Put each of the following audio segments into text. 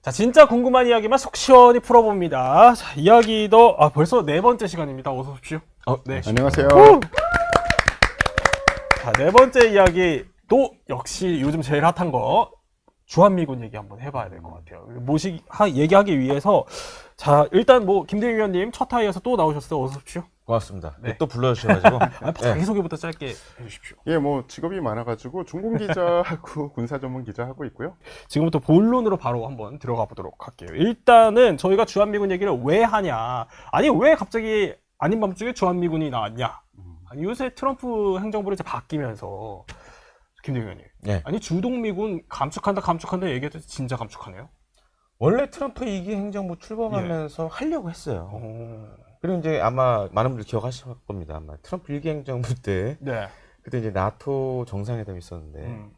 자, 진짜 궁금한 이야기만 속 시원히 풀어봅니다. 자, 이야기도 벌써 네 번째 시간입니다. 어서 오십시오. 네. 안녕하세요. 자, 네 번째 이야기 또 역시 요즘 제일 핫한 거 주한미군 얘기 한번 해봐야 될 것 같아요. 얘기하기 위해서 자, 일단 뭐 김대희 위원님 첫 타이에서 또 나오셨어요. 어서 오십시오. 고맙습니다. 네. 또 불러주셔가지고. 자기소개부터 짧게 해주십시오. 예, 뭐 직업이 많아가지고 중공 기자하고 군사 전문 기자 하고 있고요. 지금부터 본론으로 바로 한번 들어가 보도록 할게요. 일단은 저희가 주한미군 얘기를 왜 하냐? 아니 왜 갑자기 아닌 밤중에 주한미군이 나왔냐? 아니, 요새 트럼프 행정부를 이제 바뀌면서 김대희 의원님, 네. 아니 주동미군 감축한다 얘기해도 진짜 감축하네요. 원래 트럼프 2기 행정부 출범하면서 하려고 했어요. 그리고 이제 아마 많은 분들 기억하실 겁니다. 아마 트럼프 1기 행정부 때 네. 그때 이제 나토 정상회담이 있었는데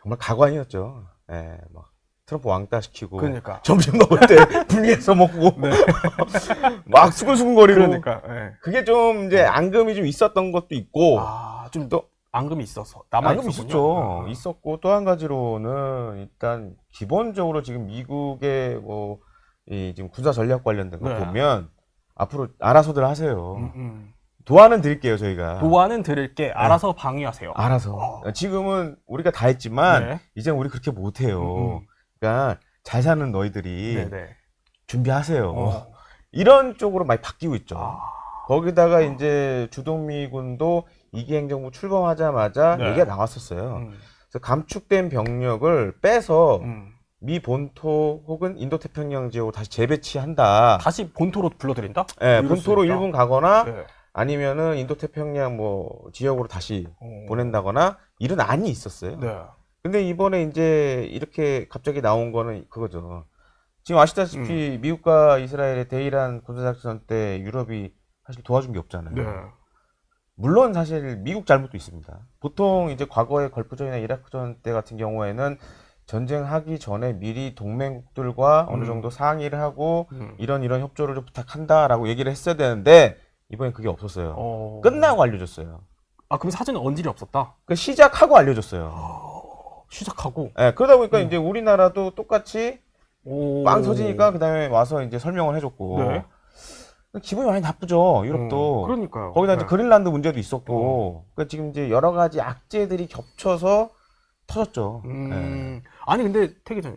정말 가관이었죠. 예, 막 트럼프 왕따 시키고 그러니까. 점심 먹을 때 분리해서 먹고 막 수근수근거리고. 그러니까. 네. 그게 좀 이제 앙금이 좀 있었던 것도 있고. 좀 또 앙금이 있어서 남아 앙금 있었죠. 있었고 또 한 가지로는 일단 기본적으로 지금 미국의 뭐 이 지금 군사 전략 관련된 거 네. 보면 앞으로 알아서들 하세요. 도와는 드릴게요 저희가. 도와는 드릴게 알아서 방위하세요. 알아서. 지금은 우리가 다 했지만 네. 이제는 우리 그렇게 못해요. 그러니까 잘 사는 너희들이 네네. 준비하세요. 이런 쪽으로 많이 바뀌고 있죠. 거기다가 이제 주동미군도 2기 행정부 출범하자마자 네. 얘기가 나왔었어요. 그래서 감축된 병력을 빼서 미 본토 혹은 인도태평양 지역으로 다시 재배치한다. 다시 본토로 불러들인다? 네, 이럴 수 본토로 있다. 일본 가거나 네. 아니면은 인도태평양 뭐 지역으로 다시 보낸다거나 이런 안이 있었어요. 네. 근데 이번에 이제 이렇게 갑자기 나온 거는 그거죠. 지금 아시다시피 미국과 이스라엘의 대이란 군사작전 때 유럽이 사실 도와준 게 없잖아요. 네. 물론 사실 미국 잘못도 있습니다. 보통 이제 과거의 걸프전이나 이라크전 때 같은 경우에는 전쟁하기 전에 미리 동맹국들과 어느 정도 상의를 하고 이런 협조를 좀 부탁한다라고 얘기를 했어야 되는데 이번엔 그게 없었어요. 끝나고 알려줬어요. 그럼 사전에 언질이 없었다? 그 시작하고 알려줬어요. 시작하고? 네, 그러다 보니까 이제 우리나라도 똑같이 빵 터지니까 그 다음에 와서 이제 설명을 해줬고. 네. 기분이 많이 나쁘죠, 유럽도. 그러니까요. 거기다 이제 네. 그린란드 문제도 있었고. 그러니까 지금 이제 여러 가지 악재들이 겹쳐서 터졌죠. 네. 아니 근데 태기 전에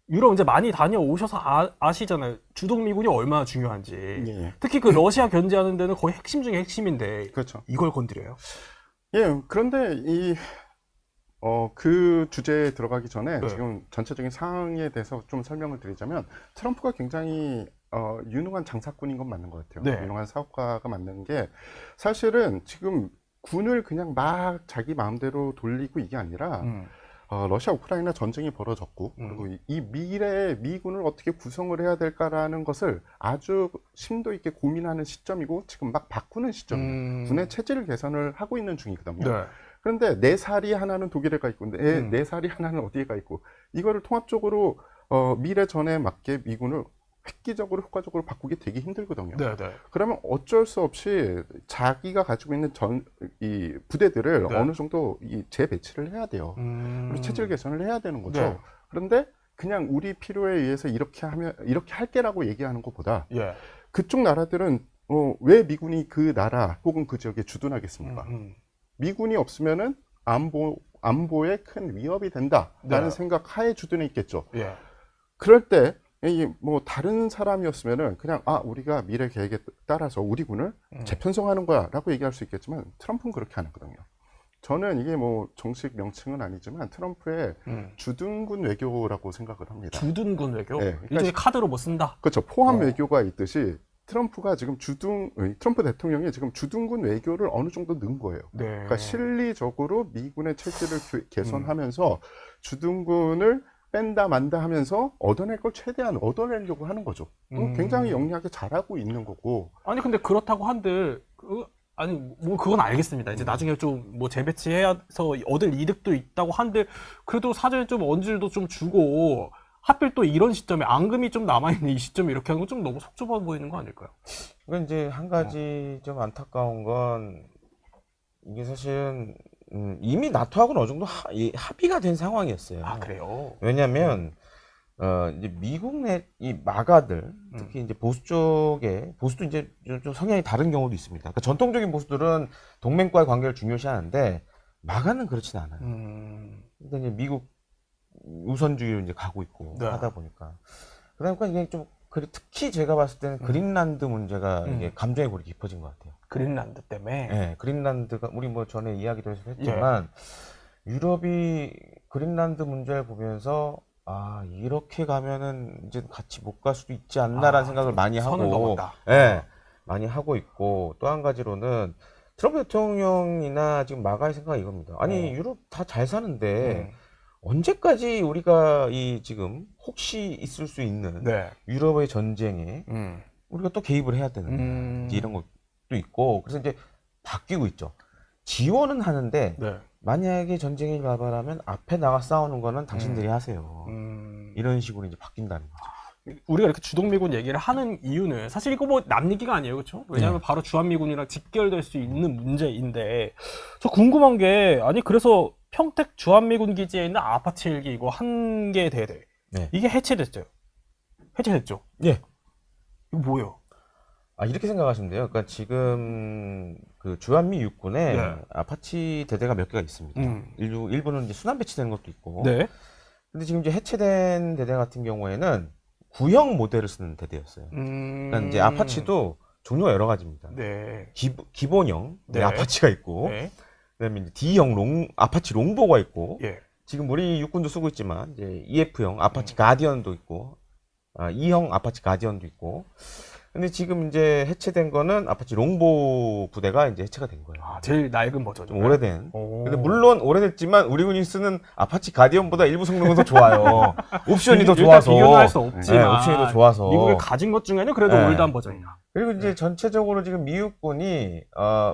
유럽 이제 많이 다녀오셔서 아시잖아요. 주동미군이 얼마나 중요한지. 예. 특히 그 러시아 견제하는 데는 거의 핵심 중에 핵심인데 그렇죠. 이걸 건드려요? 예, 그런데 그 주제에 들어가기 전에 네. 지금 전체적인 상황에 대해서 좀 설명을 드리자면 트럼프가 굉장히 유능한 장사꾼인 건 맞는 것 같아요. 네. 유능한 사업가가 맞는 게 사실은 지금 군을 그냥 막 자기 마음대로 돌리고 이게 아니라 러시아 우크라이나 전쟁이 벌어졌고 그리고 이 미래의 미군을 어떻게 구성을 해야 될까라는 것을 아주 심도 있게 고민하는 시점이고 지금 막 바꾸는 시점이에요. 군의 체질 개선을 하고 있는 중이거든요. 네. 그런데 내 살이 하나는 독일에 가 있고 내 살이 하나는 어디에 가 있고 이거를 통합적으로 미래전에 맞게 미군을 획기적으로 효과적으로 바꾸기 되게 힘들거든요. 네, 네. 그러면 어쩔 수 없이 자기가 가지고 있는 이 부대들을 네. 어느 정도 재배치를 해야 돼요. 그리고 체질 개선을 해야 되는 거죠. 네. 그런데 그냥 우리 필요에 의해서 이렇게 할게라고 얘기하는 것보다 예. 그쪽 나라들은 왜 미군이 그 나라 혹은 그 지역에 주둔하겠습니까? 미군이 없으면은 안보에 큰 위협이 된다라는 네. 생각 하에 주둔해 있겠죠. 예. 그럴 때 뭐 다른 사람이었으면은 그냥 우리가 미래 계획에 따라서 우리 군을 재편성하는 거야라고 얘기할 수 있겠지만 트럼프는 그렇게 안 하거든요. 저는 이게 뭐 정식 명칭은 아니지만 트럼프의 주둔군 외교라고 생각을 합니다. 주둔군 외교? 네, 그러니까 일종의 카드로 뭐 쓴다? 그렇죠. 포함 외교가 있듯이 트럼프가 지금 트럼프 대통령이 지금 주둔군 외교를 어느 정도 넣은 거예요. 네. 그러니까 실리적으로 미군의 체질을 개선하면서 주둔군을 뺀다 만다 하면서 얻어낼 걸 최대한 얻어내려고 하는 거죠. 굉장히 영리하게 잘하고 있는 거고. 아니 근데 그렇다고 한들 아니 뭐 그건 알겠습니다. 이제 나중에 좀 뭐 재배치해서 얻을 이득도 있다고 한들 그래도 사전에 좀 언질도 좀 주고 하필 또 이런 시점에 앙금이 좀 남아있는 이 시점에 이렇게 하는 건 좀 너무 속 좁아 보이는 거 아닐까요? 그러니까 이제 한 가지 좀 안타까운 건 이게 사실은 이미 나토하고는 어느 정도 합의가 된 상황이었어요. 아 그래요? 왜냐하면 이제 미국 내 이 마가들, 특히 이제 보수 쪽에, 보수도 이제 좀 성향이 다른 경우도 있습니다. 그러니까 전통적인 보수들은 동맹과의 관계를 중요시하는데, 마가는 그렇진 않아요. 그러니까 이제 미국 우선주의로 이제 가고 있고 네. 하다 보니까. 그러니까 이게 좀, 특히 제가 봤을 때는 그린란드 문제가 이게 감정의 골이 깊어진 것 같아요. 그린란드 때문에. 네, 그린란드가, 우리 뭐 전에 이야기도 했지만, 유럽이 그린란드 문제를 보면서, 아, 이렇게 가면은 이제 같이 못 갈 수도 있지 않나라는 생각을 많이 선을 하고, 넘었다. 예, 많이 하고 있고, 또 한 가지로는 트럼프 대통령이나 지금 마가의 생각이 이겁니다. 아니, 유럽 다 잘 사는데, 언제까지 우리가 이 지금 혹시 있을 수 있는 네. 유럽의 전쟁에 우리가 또 개입을 해야 되는 이제 이런 것도 있고, 그래서 이제 바뀌고 있죠. 지원은 하는데, 네. 만약에 전쟁이 발발하면 앞에 나가 싸우는 거는 당신들이 하세요. 이런 식으로 이제 바뀐다는 거죠. 우리가 이렇게 주동미군 얘기를 하는 이유는 사실 이거 뭐 남 얘기가 아니에요, 그렇죠? 왜냐하면 바로 주한미군이랑 직결될 수 있는 문제인데, 저 궁금한 게, 아니 그래서 평택 주한미군 기지에 있는 아파치 헬기 이거 한 개 대대, 네. 이게 해체됐어요. 해체됐죠? 예. 이거 뭐예요? 아, 이렇게 생각하시면 돼요. 그러니까 지금 그 주한미 육군에 네. 아파치 대대가 몇 개가 있습니다. 일부는 이제 순환 배치되는 것도 있고. 네. 근데 지금 이제 해체된 대대 같은 경우에는 구형 모델을 쓰는 대대였어요. 그러니까 이제 아파치도 종류가 여러 가지입니다. 네. 기본형 네. 아파치가 있고, 네. 그다음에 이제 D형 아파치 롱보가 있고, 예. 지금 우리 육군도 쓰고 있지만 이제 EF형 아파치 가디언도 있고, E형 아파치 가디언도 있고. 근데 지금 이제 해체된 거는 아파치 롱보 부대가 이제 해체가 된 거예요. 아, 제일 낡은 버전. 좀 오래된. 오. 근데 물론 오래됐지만 우리 군이 쓰는 아파치 가디언보다 일부 성능은 더 좋아요. 옵션이 더 일단 좋아서. 비교는 할 수 없지만 네, 옵션이 더 좋아서. 미국이 가진 것 중에는 그래도 네. 올드한 버전이다. 그리고 이제 전체적으로 지금 미국군이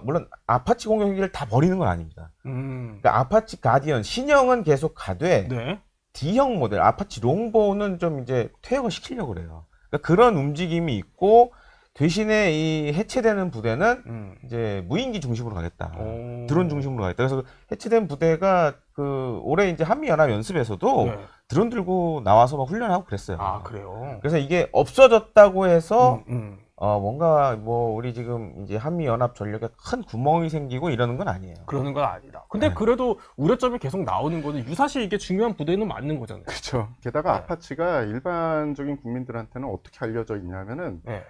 물론 아파치 공격기를 다 버리는 건 아닙니다. 그러니까 아파치 가디언 신형은 계속 가되 네. D형 모델 아파치 롱보는 좀 이제 퇴역을 시키려고 그래요. 그러니까 그런 움직임이 있고, 대신에 이 해체되는 부대는 이제 무인기 중심으로 가겠다. 오. 드론 중심으로 가겠다. 그래서 해체된 부대가 그 올해 이제 한미연합 연습에서도 네. 드론 들고 나와서 막 훈련하고 그랬어요. 아, 그래요? 그래서 이게 없어졌다고 해서 음. 뭔가 뭐 우리 지금 이제 한미연합 전력에 큰 구멍이 생기고 이러는 건 아니에요. 그러는 건 아니다. 근데 네. 그래도 우려점이 계속 나오는 거는 유사시 이게 중요한 부대는 맞는 거잖아요. 그렇죠. 게다가 네. 아파치가 일반적인 국민들한테는 어떻게 알려져 있냐면은 네.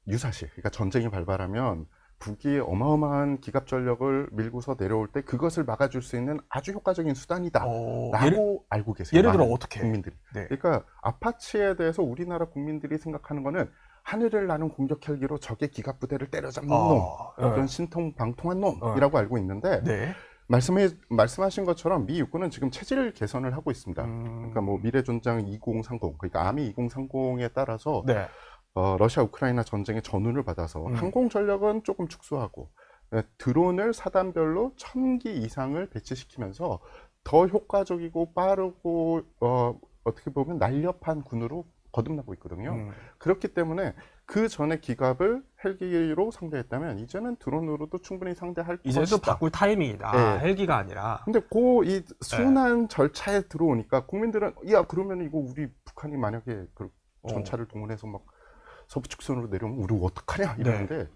유사시, 그러니까 전쟁이 발발하면 북이 어마어마한 기갑 전력을 밀고서 내려올 때 그것을 막아줄 수 있는 아주 효과적인 수단이다 라고 알고 계세요. 예를 들어 많은 어떻게? 국민들이. 네. 그러니까 아파치에 대해서 우리나라 국민들이 생각하는 거는 하늘을 나는 공격 헬기로 적의 기갑 부대를 때려잡는 놈, 그런 신통방통한 놈이라고 알고 있는데, 네. 말씀하신 것처럼 미 육군은 지금 체질 개선을 하고 있습니다. 그러니까 뭐 미래전장 2030, 그러니까 아미 2030에 따라서 네. 러시아 우크라이나 전쟁의 전운을 받아서 항공 전력은 조금 축소하고, 드론을 사단별로 1000기 이상을 배치시키면서 더 효과적이고 빠르고 어떻게 보면 날렵한 군으로 거듭나고 있거든요. 그렇기 때문에 그 전에 기갑을 헬기로 상대했다면 이제는 드론으로도 충분히 상대할 이제 또 것이다. 바꿀 타이밍이다. 네. 헬기가 아니라. 근데 이 순한 절차에 들어오니까 국민들은 야 그러면 이거 우리 북한이 만약에 그 전차를 동원해서 막 서부 축선으로 내려오면 우리 어떡하냐 이러는데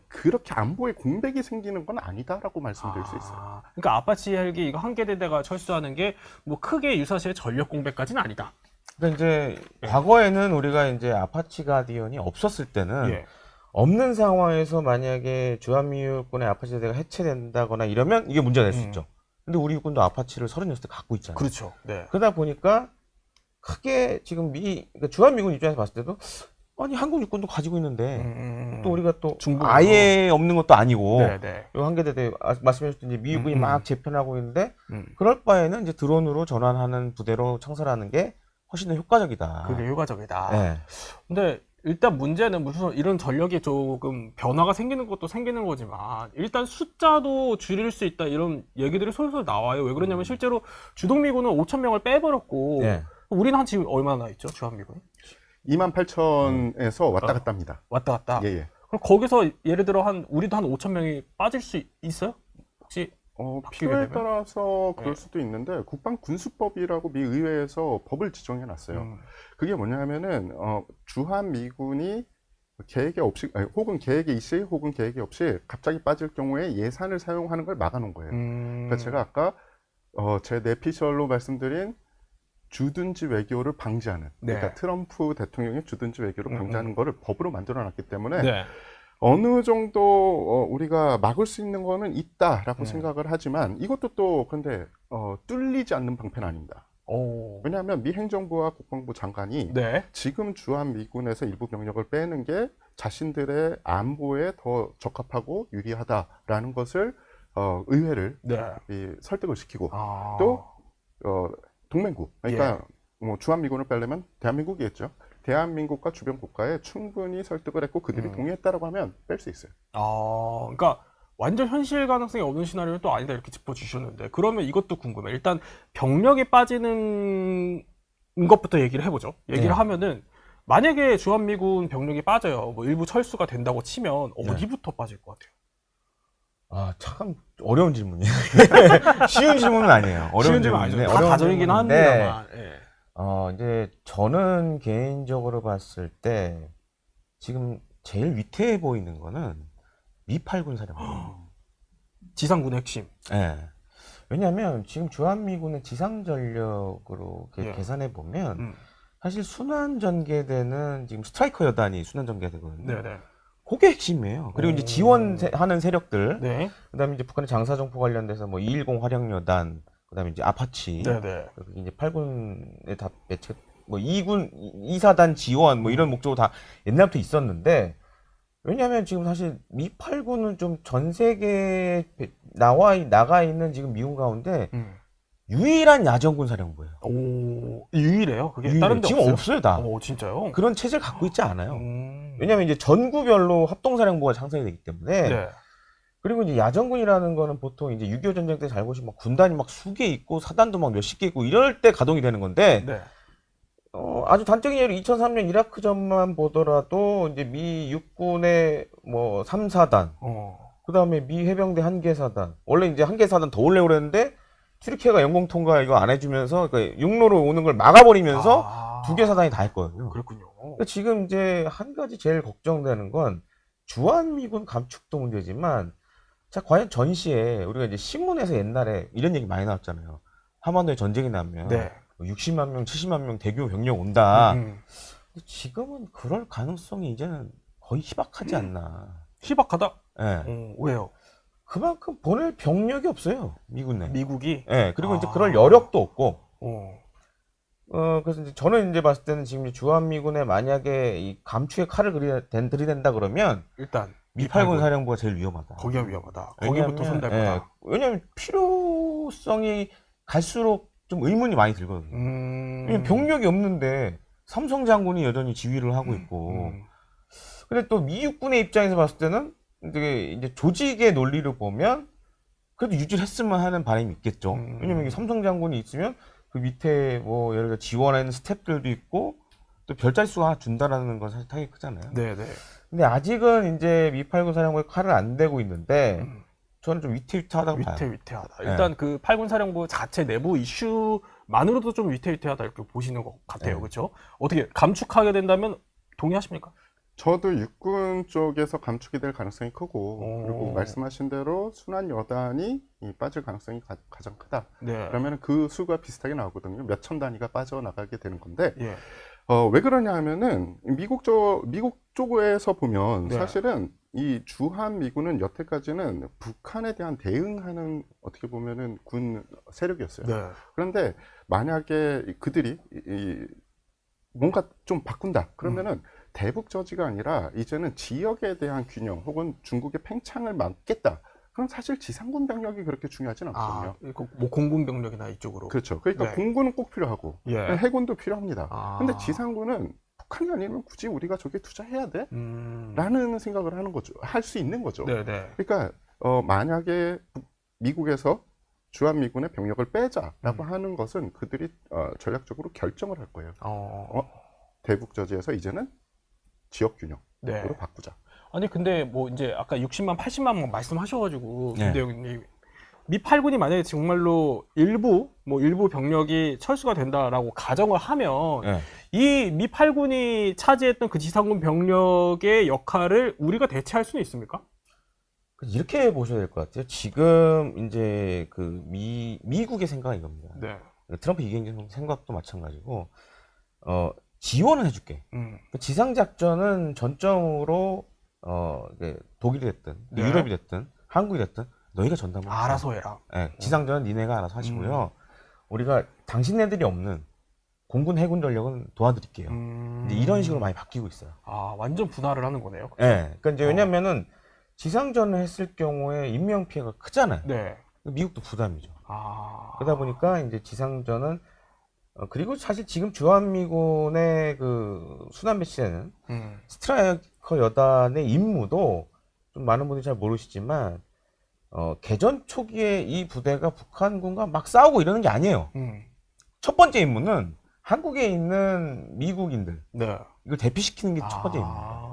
그렇게 안보에 공백이 생기는 건 아니다라고 말씀드릴 수 있어요. 그러니까 아파치 헬기 이거 한 개 대대가 철수하는 게 뭐 크게 유사시의 전력 공백까지는 아니다. 그러니까 이제 과거에는 우리가 이제 아파치 가디언이 없었을 때는 예. 없는 상황에서 만약에 주한미 육군의 아파치 대대가 해체된다거나 이러면 이게 문제가 될 수 있죠. 근데 우리 육군도 아파치를 36대 갖고 있잖아요. 그렇죠. 네. 그러다 보니까 크게 지금 그러니까 주한미군 입장에서 봤을 때도 아니 한국 육군도 가지고 있는데 또 우리가 또 중국으로. 아예 없는 것도 아니고 네. 요 한계대대 말씀하셨듯이 이제 미 육군이 막 재편하고 있는데 그럴 바에는 이제 드론으로 전환하는 부대로 청설하는 게 훨씬 더 효과적이다. 그게 효과적이다. 네. 근데 일단 문제는 무슨 이런 전력이 조금 변화가 생기는 것도 생기는 거지만 일단 숫자도 줄일 수 있다 이런 얘기들이 솔솔 나와요. 왜 그러냐면 실제로 주동미군은 5,000명을 빼버렸고 네. 우리는 한 지금 얼마나 있죠? 주한미군이? 28,000에서 왔다 갔다 합니다. 왔다 갔다. 예. 그럼 거기서 예를 들어 우리도 한 5,000명이 빠질 수 있어요? 혹시 바뀌게 필요에 되면? 따라서 그럴 네. 수도 있는데 국방군수법이라고 미 의회에서 법을 지정해 놨어요. 그게 뭐냐면은 주한 미군이 계획이 없이 혹은 계획이 있이 혹은 계획이 없이 갑자기 빠질 경우에 예산을 사용하는 걸 막아놓은 거예요. 그러니까 제가 아까 제 내피셜로 말씀드린 주둔지 외교를 방지하는 네. 그러니까 트럼프 대통령의 주둔지 외교를 방지하는 거를 법으로 만들어놨기 때문에 네. 어느 정도 우리가 막을 수 있는 거는 있다라고 생각을 하지만 이것도 또 근데 뚫리지 않는 방패는 아닙니다. 왜냐하면 미 행정부와 국방부 장관이 네. 지금 주한 미군에서 일부 병력을 빼는 게 자신들의 안보에 더 적합하고 유리하다라는 것을 의회를 네. 설득을 시키고 아. 또 동맹국 그러니까 예. 뭐 주한 미군을 빼려면 대한민국이겠죠. 대한민국과 주변 국가에 충분히 설득을 했고 그들이 동의했다라고 하면 뺄 수 있어요. 그러니까 완전 현실 가능성이 없는 시나리오는 또 아니다 이렇게 짚어주셨는데 그러면 이것도 궁금해. 일단 병력이 빠지는 것부터 얘기를 해보죠. 얘기를 네. 하면은 만약에 주한미군 병력이 빠져요. 뭐 일부 철수가 된다고 치면 어디부터 빠질 것 같아요? 참 어려운 질문이에요. 쉬운 질문은 아니에요. 어려운 쉬운 질문 질문인데 아니죠. 다 가정이긴 합니다만. 예. 이제 저는 개인적으로 봤을 때 지금 제일 위태해 보이는 거는 미8군 사령부. 지상군의 핵심. 예. 왜냐하면 지금 주한미군의 지상 전력으로 예. 계산해 보면 사실 순환 전개대는 지금 스트라이커 여단이 순환 전개되거든요. 네네. 그게 핵심이에요. 그리고 이제 지원하는 세력들, 네. 그다음에 이제 북한의 장사정포 관련돼서 뭐 210 화력여단, 그다음에 이제 아파치, 네네. 그리고 이제 8군에 다 배치, 뭐 2군 2사단 지원 뭐 이런 목적으로 다 옛날부터 있었는데 왜냐하면 지금 사실 미 8군은 좀 전 세계에 나가 있는 지금 미군 가운데 유일한 야전군 사령부예요. 유일해요? 그게 유일해요. 다른 데 지금 없어요 다. 진짜요? 그런 체제를 갖고 있지 않아요. 음. 왜냐하면 이제 전구별로 합동사령부가 창설이 되기 때문에 네. 그리고 이제 야전군이라는 거는 보통 이제 6.25 전쟁 때 잘 보시면 막 군단이 막 수개 있고 사단도 막 몇십 개 있고 이럴 때 가동이 되는 건데 네. 아주 단적인 예로 2003년 이라크전만 보더라도 이제 미 육군의 뭐 3사단 그다음에 미 해병대 한개사단 원래 이제 한개사단 더 올려고 그랬는데 튀르키예가 영공 통과 이거 안 해주면서 그러니까 육로로 오는 걸 막아버리면서 두 개 사단이 다 했거든요. 그렇군요. 그러니까 지금 이제 한 가지 제일 걱정되는 건 주한미군 감축도 문제지만 자 과연 전시에 우리가 이제 신문에서 옛날에 이런 얘기 많이 나왔잖아요. 한반도에 전쟁이 나면 네. 60만 명, 70만 명 대규모 병력 온다. 근데 지금은 그럴 가능성이 이제는 거의 희박하지 않나. 희박하다? 예. 왜요? 그만큼 보낼 병력이 없어요. 미군 내. 미국이? 예. 그리고 이제 그럴 여력도 없고. 어. 그래서 이제 저는 이제 봤을 때는 지금 주한미군에 만약에 이 감축의 칼을 들이댄다 그러면 일단 미8군 사령부가 제일 위험하다. 거기가 위험하다. 거기부터 손댈 거다. 왜냐면 필요성이 갈수록 좀 의문이 많이 들거든요. 왜냐면 병력이 없는데 삼성 장군이 여전히 지휘를 하고 있고. 근데 또 미 육군의 입장에서 봤을 때는 이제 조직의 논리를 보면 그래도 유지를 했으면 하는 바람이 있겠죠. 왜냐면 이게 삼성 장군이 있으면 그 밑에 뭐 예를 들어 지원하는 스태프들도 있고 또 별자리수가 하나 준다라는 건 사실 타격이 크잖아요. 네네. 근데 아직은 이제 미8군 사령부에 칼을 안 대고 있는데 저는 좀 위태위태하다고 봐요. 위태위태하다. 일단 그 8군 사령부 자체 내부 이슈만으로도 좀 위태위태하다 이렇게 보시는 것 같아요. 그렇죠? 어떻게 감축하게 된다면 동의하십니까? 저도 육군 쪽에서 감축이 될 가능성이 크고 그리고 말씀하신 대로 순환 여단이 빠질 가능성이 가장 크다. 네. 그러면 그 수가 비슷하게 나오거든요. 몇천 단위가 빠져나가게 되는 건데 예. 왜 그러냐 하면은 미국 쪽에서 보면 네. 사실은 이 주한 미군은 여태까지는 북한에 대한 대응하는 어떻게 보면은 군 세력이었어요. 네. 그런데 만약에 그들이 뭔가 좀 바꾼다 그러면은 대북 저지가 아니라 이제는 지역에 대한 균형 혹은 중국의 팽창을 막겠다. 그럼 사실 지상군 병력이 그렇게 중요하진 않거든요. 뭐 공군 병력이나 이쪽으로. 그렇죠. 그러니까 네. 공군은 꼭 필요하고 예. 해군도 필요합니다. 근데 지상군은 북한이 아니면 굳이 우리가 저게 투자해야 돼? 라는 생각을 하는 거죠. 할 수 있는 거죠. 네네. 그러니까 만약에 미국에서 주한미군의 병력을 빼자라고 하는 것은 그들이 전략적으로 결정을 할 거예요. 대북 저지에서 이제는 지역 균형으로 네. 바꾸자. 아니 근데 뭐 이제 아까 60만 80만 말씀하셔가지고 네. 김대영님 미8군이 만약에 정말로 일부 병력이 철수가 된다라고 가정을 하면 네. 이 미8군이 차지했던 그 지상군 병력의 역할을 우리가 대체할 수는 있습니까? 이렇게 보셔야 될 것 같아요. 지금 이제 그 미국의 생각은 이겁니다. 네. 트럼프 이기행 생각도 마찬가지고 지원을 해줄게. 지상 작전은 전적으로 이게 독일이 됐든 네. 유럽이 됐든 한국이 됐든 너희가 전담을 알아서 해라. 네, 지상전은 니네가 알아서 하시고요. 우리가 당신네들이 없는 공군 해군 전력은 도와드릴게요. 이제 이런 식으로 많이 바뀌고 있어요. 아, 완전 분할을 하는 거네요. 네, 그러니까 이제 왜냐면은 지상전을 했을 경우에 인명 피해가 크잖아요. 네. 미국도 부담이죠. 아. 그러다 보니까 이제 지상전은 그리고 사실 지금 주한미군의 그 순환 배치되는 스트라이커 여단의 임무도 좀 많은 분들이 잘 모르시지만 개전 초기에 이 부대가 북한군과 막 싸우고 이러는 게 아니에요. 첫 번째 임무는 한국에 있는 미국인들 네. 이걸 대피시키는 게 첫 번째 임무입니다. 아.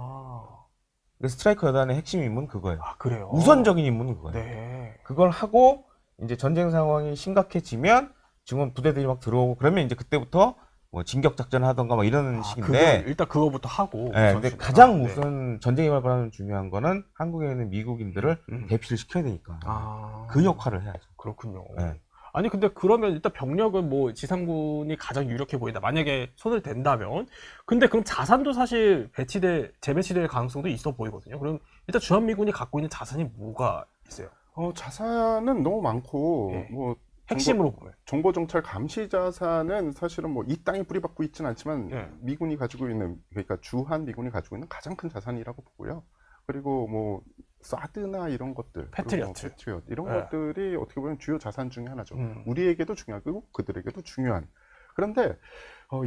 스트라이커 여단의 핵심 임무는 그거예요. 아, 그래요? 우선적인 임무는 그거예요. 네. 그걸 하고 이제 전쟁 상황이 심각해지면 지금 부대들이 막 들어오고 그러면 이제 그때부터 뭐 진격 작전을 하던가 막 이러는 식인데 일단 그거부터 하고. 네, 근데 우선순위가. 가장 네. 우선 전쟁에 발발하는 중요한 거는 한국에 있는 미국인들을 대피를 시켜야 되니까 아. 그 역할을 해야죠. 그렇군요. 네. 아니 근데 그러면 일단 병력은 뭐 지상군이 가장 유력해 보인다. 만약에 손을 댄다면. 근데 그럼 자산도 사실 재배치될 가능성도 있어 보이거든요. 그럼 일단 주한미군이 갖고 있는 자산이 뭐가 있어요? 자산은 너무 많고 네. 뭐 핵심으로 보면. 정보정찰 감시 자산은 사실은 뭐 이 땅에 뿌리박고 있지는 않지만 네. 미군이 가지고 있는, 그러니까 주한 미군이 가지고 있는 가장 큰 자산이라고 보고요. 그리고 뭐 사드나 이런 것들, 패트리어트. 패트리어트 이런 네. 것들이 어떻게 보면 주요 자산 중에 하나죠. 음. 우리에게도 중요하고 그들에게도 중요한. 그런데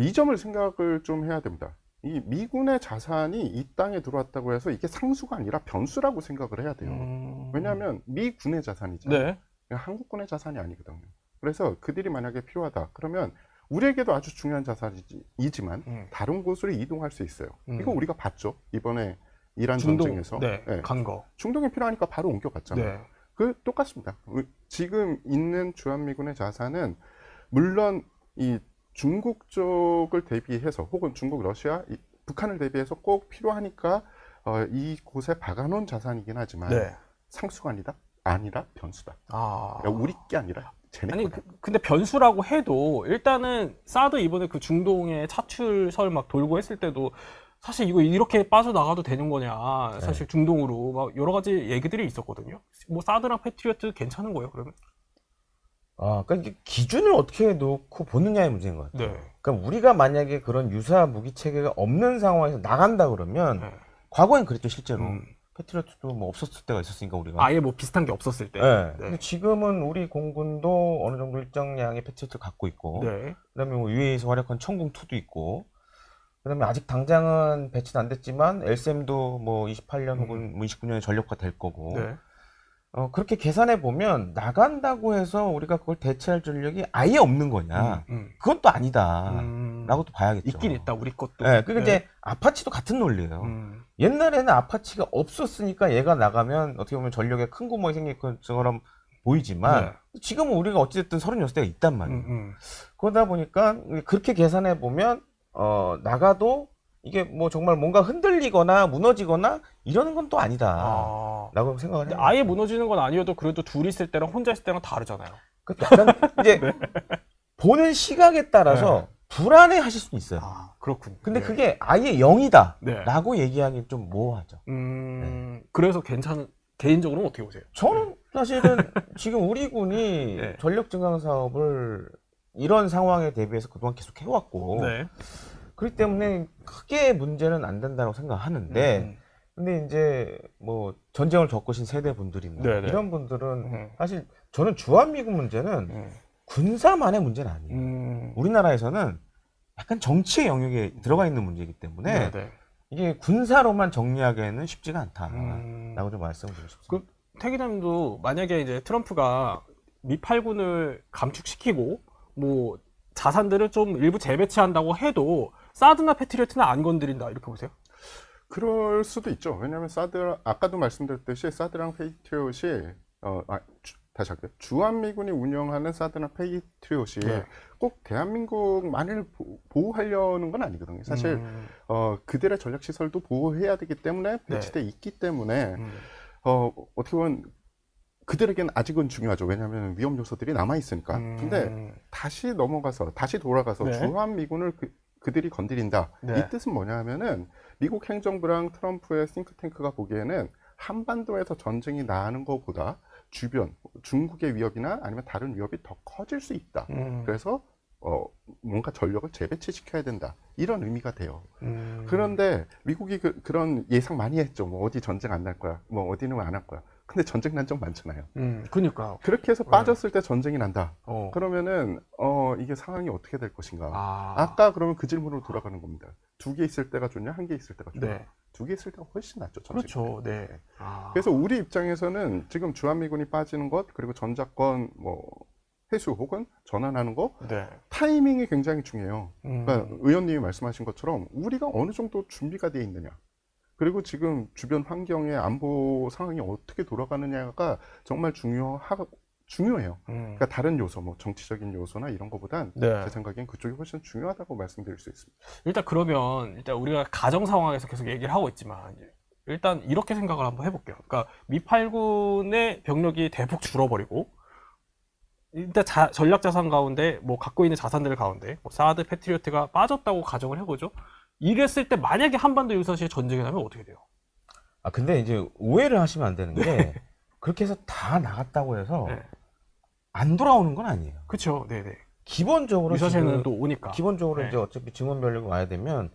이 점을 생각을 좀 해야 됩니다. 이 미군의 자산이 이 땅에 들어왔다고 해서 이게 상수가 아니라 변수라고 생각을 해야 돼요. 왜냐하면 미군의 자산이잖아요. 네. 한국군의 자산이 아니거든요. 그래서 그들이 만약에 필요하다 그러면 우리에게도 아주 중요한 자산이지만 다른 곳으로 이동할 수 있어요. 이거 우리가 봤죠. 이번에 이란 전쟁에서. 네. 네. 간 거. 중동에 필요하니까 바로 옮겨갔잖아요. 네. 그 똑같습니다. 지금 있는 주한미군의 자산은 물론 이 중국 쪽을 대비해서 혹은 중국, 러시아, 북한을 대비해서 꼭 필요하니까 이곳에 박아놓은 자산이긴 하지만 네. 상수가 아니라 변수다. 아. 그러니까 우리 게 아니라 쟤네 아니 거다. 근데 변수라고 해도 일단은 사드 이번에 그 중동에 차출설 막 돌고 했을 때도 사실 이거 이렇게 빠져나가도 되는 거냐 사실 중동으로 막 여러 가지 얘기들이 있었거든요. 뭐 사드랑 패트리어트 괜찮은 거예요 그러면? 그러니까 이게 기준을 어떻게 놓고 보느냐의 문제인 것 같아요. 네. 그러니까 우리가 만약에 그런 유사 무기 체계가 없는 상황에서 나간다 그러면 네. 과거엔 그랬죠 실제로. 패트리어트도 뭐 없었을 때가 있었으니까 우리가. 아예 뭐 비슷한 게 없었을 때. 네. 네. 근데 지금은 우리 공군도 어느 정도 일정량의 패트리어트를 갖고 있고, 네. 그다음에 뭐 UAE에서 활약한 천궁2도 있고, 그다음에 아직 당장은 배치는 안 됐지만 LSM도 뭐 28년 혹은 뭐 29년에 전력화 될 거고. 네. 그렇게 계산해 보면 나간다고 해서 우리가 그걸 대체할 전력이 아예 없는 거냐? 그건 또 아니다.라고 또 봐야겠죠. 있긴 있다 우리 것도. 네, 그러니까 이제 아파치도 같은 논리예요. 옛날에는 아파치가 없었으니까 얘가 나가면 어떻게 보면 전력에 큰 구멍이 생길 것처럼 보이지만 지금은 우리가 어찌됐든 36대가 있단 말이에요. 그러다 보니까 그렇게 계산해 보면 나가도 이게 뭐 정말 뭔가 흔들리거나 무너지거나 이러는 건 또 아니다라고 생각을 해요. 아예 무너지는 건 아니어도 그래도 둘이 있을 때랑 혼자 있을 때랑 다르잖아요. 그 약간 이제 보는 시각에 따라서 불안해 하실 수는 있어요. 그렇군요. 근데 그게 아예 0이다 네. 라고 얘기하기 좀 모호하죠. 그래서 개인적으로는 어떻게 보세요? 저는 사실은 지금 우리 군이 네. 전력 증강 사업을 이런 상황에 대비해서 그동안 계속 해왔고 네. 그렇기 때문에 크게 문제는 안 된다고 생각하는데 근데 이제 뭐 전쟁을 겪으신 세대 분들이나 네네. 이런 분들은 사실 저는 주한미군 문제는 군사만의 문제는 아니에요. 우리나라에서는 약간 정치의 영역에 들어가 있는 문제이기 때문에 네네. 이게 군사로만 정리하기에는 쉽지가 않다라고 좀 말씀을 드리고 싶습니다. 태 기자님도 만약에 이제 트럼프가 미8군을 감축시키고 뭐 자산들을 좀 일부 재배치한다고 해도 사드나 패트리어트는 안 건드린다 이렇게 보세요? 그럴 수도 있죠. 왜냐하면 아까도 말씀드렸듯이 사드랑 패트리엇이 다시 할게요. 주한미군이 운영하는 사드나 페이트리엇이 네. 꼭 대한민국만을 보호하려는 건 아니거든요. 사실 그들의 전략 시설도 보호해야 되기 때문에 배치돼 있기 때문에 어떻게 보면 그들에겐 아직은 중요하죠. 왜냐하면 위험 요소들이 남아 있으니까. 근데 다시 돌아가서 네. 주한미군을 그들이 건드린다. 네. 이 뜻은 뭐냐 하면은 미국 행정부랑 트럼프의 싱크탱크가 보기에는 한반도에서 전쟁이 나는 것보다 주변 중국의 위협이나 아니면 다른 위협이 더 커질 수 있다. 그래서 뭔가 전력을 재배치시켜야 된다. 이런 의미가 돼요. 그런데 미국이 그런 예상 많이 했죠. 뭐 어디 전쟁 안 날 거야. 뭐 어디는 안 할 거야. 근데 전쟁 난 적 많잖아요. 그니까요. 그렇게 해서 빠졌을 때 전쟁이 난다. 어. 그러면은 이게 상황이 어떻게 될 것인가. 아. 아까 그러면 그 질문으로 돌아가는 겁니다. 2개 있을 때가 좋냐, 1개 있을 때가 좋냐. 네. 2개 있을 때가 훨씬 낫죠. 전쟁. 그렇죠. 네. 아. 그래서 우리 입장에서는 지금 주한미군이 빠지는 것, 그리고 전작권 회수 혹은 전환하는 거, 네. 타이밍이 굉장히 중요해요. 그러니까 의원님이 말씀하신 것처럼 우리가 어느 정도 준비가 돼 있느냐, 그리고 지금 주변 환경의 안보 상황이 어떻게 돌아가느냐가 정말 중요해요. 그러니까 다른 요소, 뭐 정치적인 요소나 이런 것보단 네. 제 생각엔 그쪽이 훨씬 중요하다고 말씀드릴 수 있습니다. 일단 그러면 일단 우리가 가정 상황에서 계속 얘기를 하고 있지만 일단 이렇게 생각을 한번 해볼게요. 그러니까 미8군의 병력이 대폭 줄어버리고 일단 전략 자산 가운데 뭐 갖고 있는 자산들 가운데 뭐 사드 패트리어트가 빠졌다고 가정을 해보죠. 이랬을 때 만약에 한반도 유사시에 전쟁이 나면 어떻게 돼요? 아 근데 이제 오해를 하시면 안 되는 게 그렇게 해서 다 나갔다고 해서 네. 안 돌아오는 건 아니에요. 그렇죠. 네네. 기본적으로 유사시에는 지금 또 오니까. 기본적으로 네. 이제 어차피 증원 변력이 와야 되면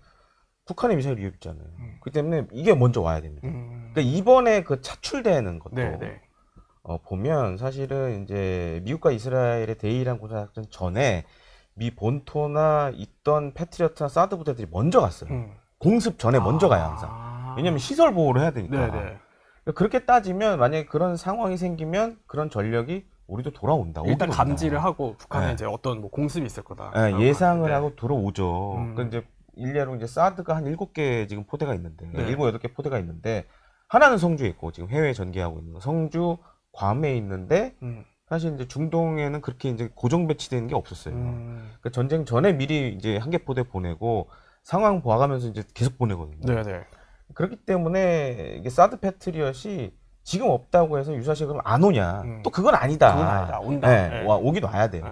북한의 미사일 위협 있잖아요. 그렇기 때문에 이게 먼저 와야 됩니다. 그러니까 이번에 그 차출되는 것도 네네. 보면 사실은 이제 미국과 이스라엘의 대이란 군사작전 전에 미 본토나 있던 패트리어트나 사드 부대들이 먼저 갔어요. 공습 전에 먼저 가요 항상. 왜냐면 시설 보호를 해야 되니까. 네네. 그러니까 그렇게 따지면 만약에 그런 상황이 생기면 그런 전력이 우리도 돌아온다. 일단 오긴 온다. 감지를 하고 북한에 네. 이제 어떤 뭐 공습이 있을 거다. 예, 예상을 네. 하고 들어오죠. 그러니까 이제 일례로 이제 사드가 한 7개 지금 포대가 있는데, 네. 7, 8개 포대가 있는데, 하나는 성주에 있고, 지금 해외에 전개하고 있는 거. 성주, 괌에 있는데, 사실 이제 중동에는 그렇게 이제 고정 배치되는 게 없었어요. 그러니까 전쟁 전에 미리 이제 한 개 포대 보내고, 상황 봐가면서 이제 계속 보내거든요. 네네. 그렇기 때문에 이게 사드 패트리엇이 지금 없다고 해서 유사시에 그럼 안 오냐? 또 그건 아니다. 그건 아니다. 온다. 네, 네. 오긴 와야 돼요.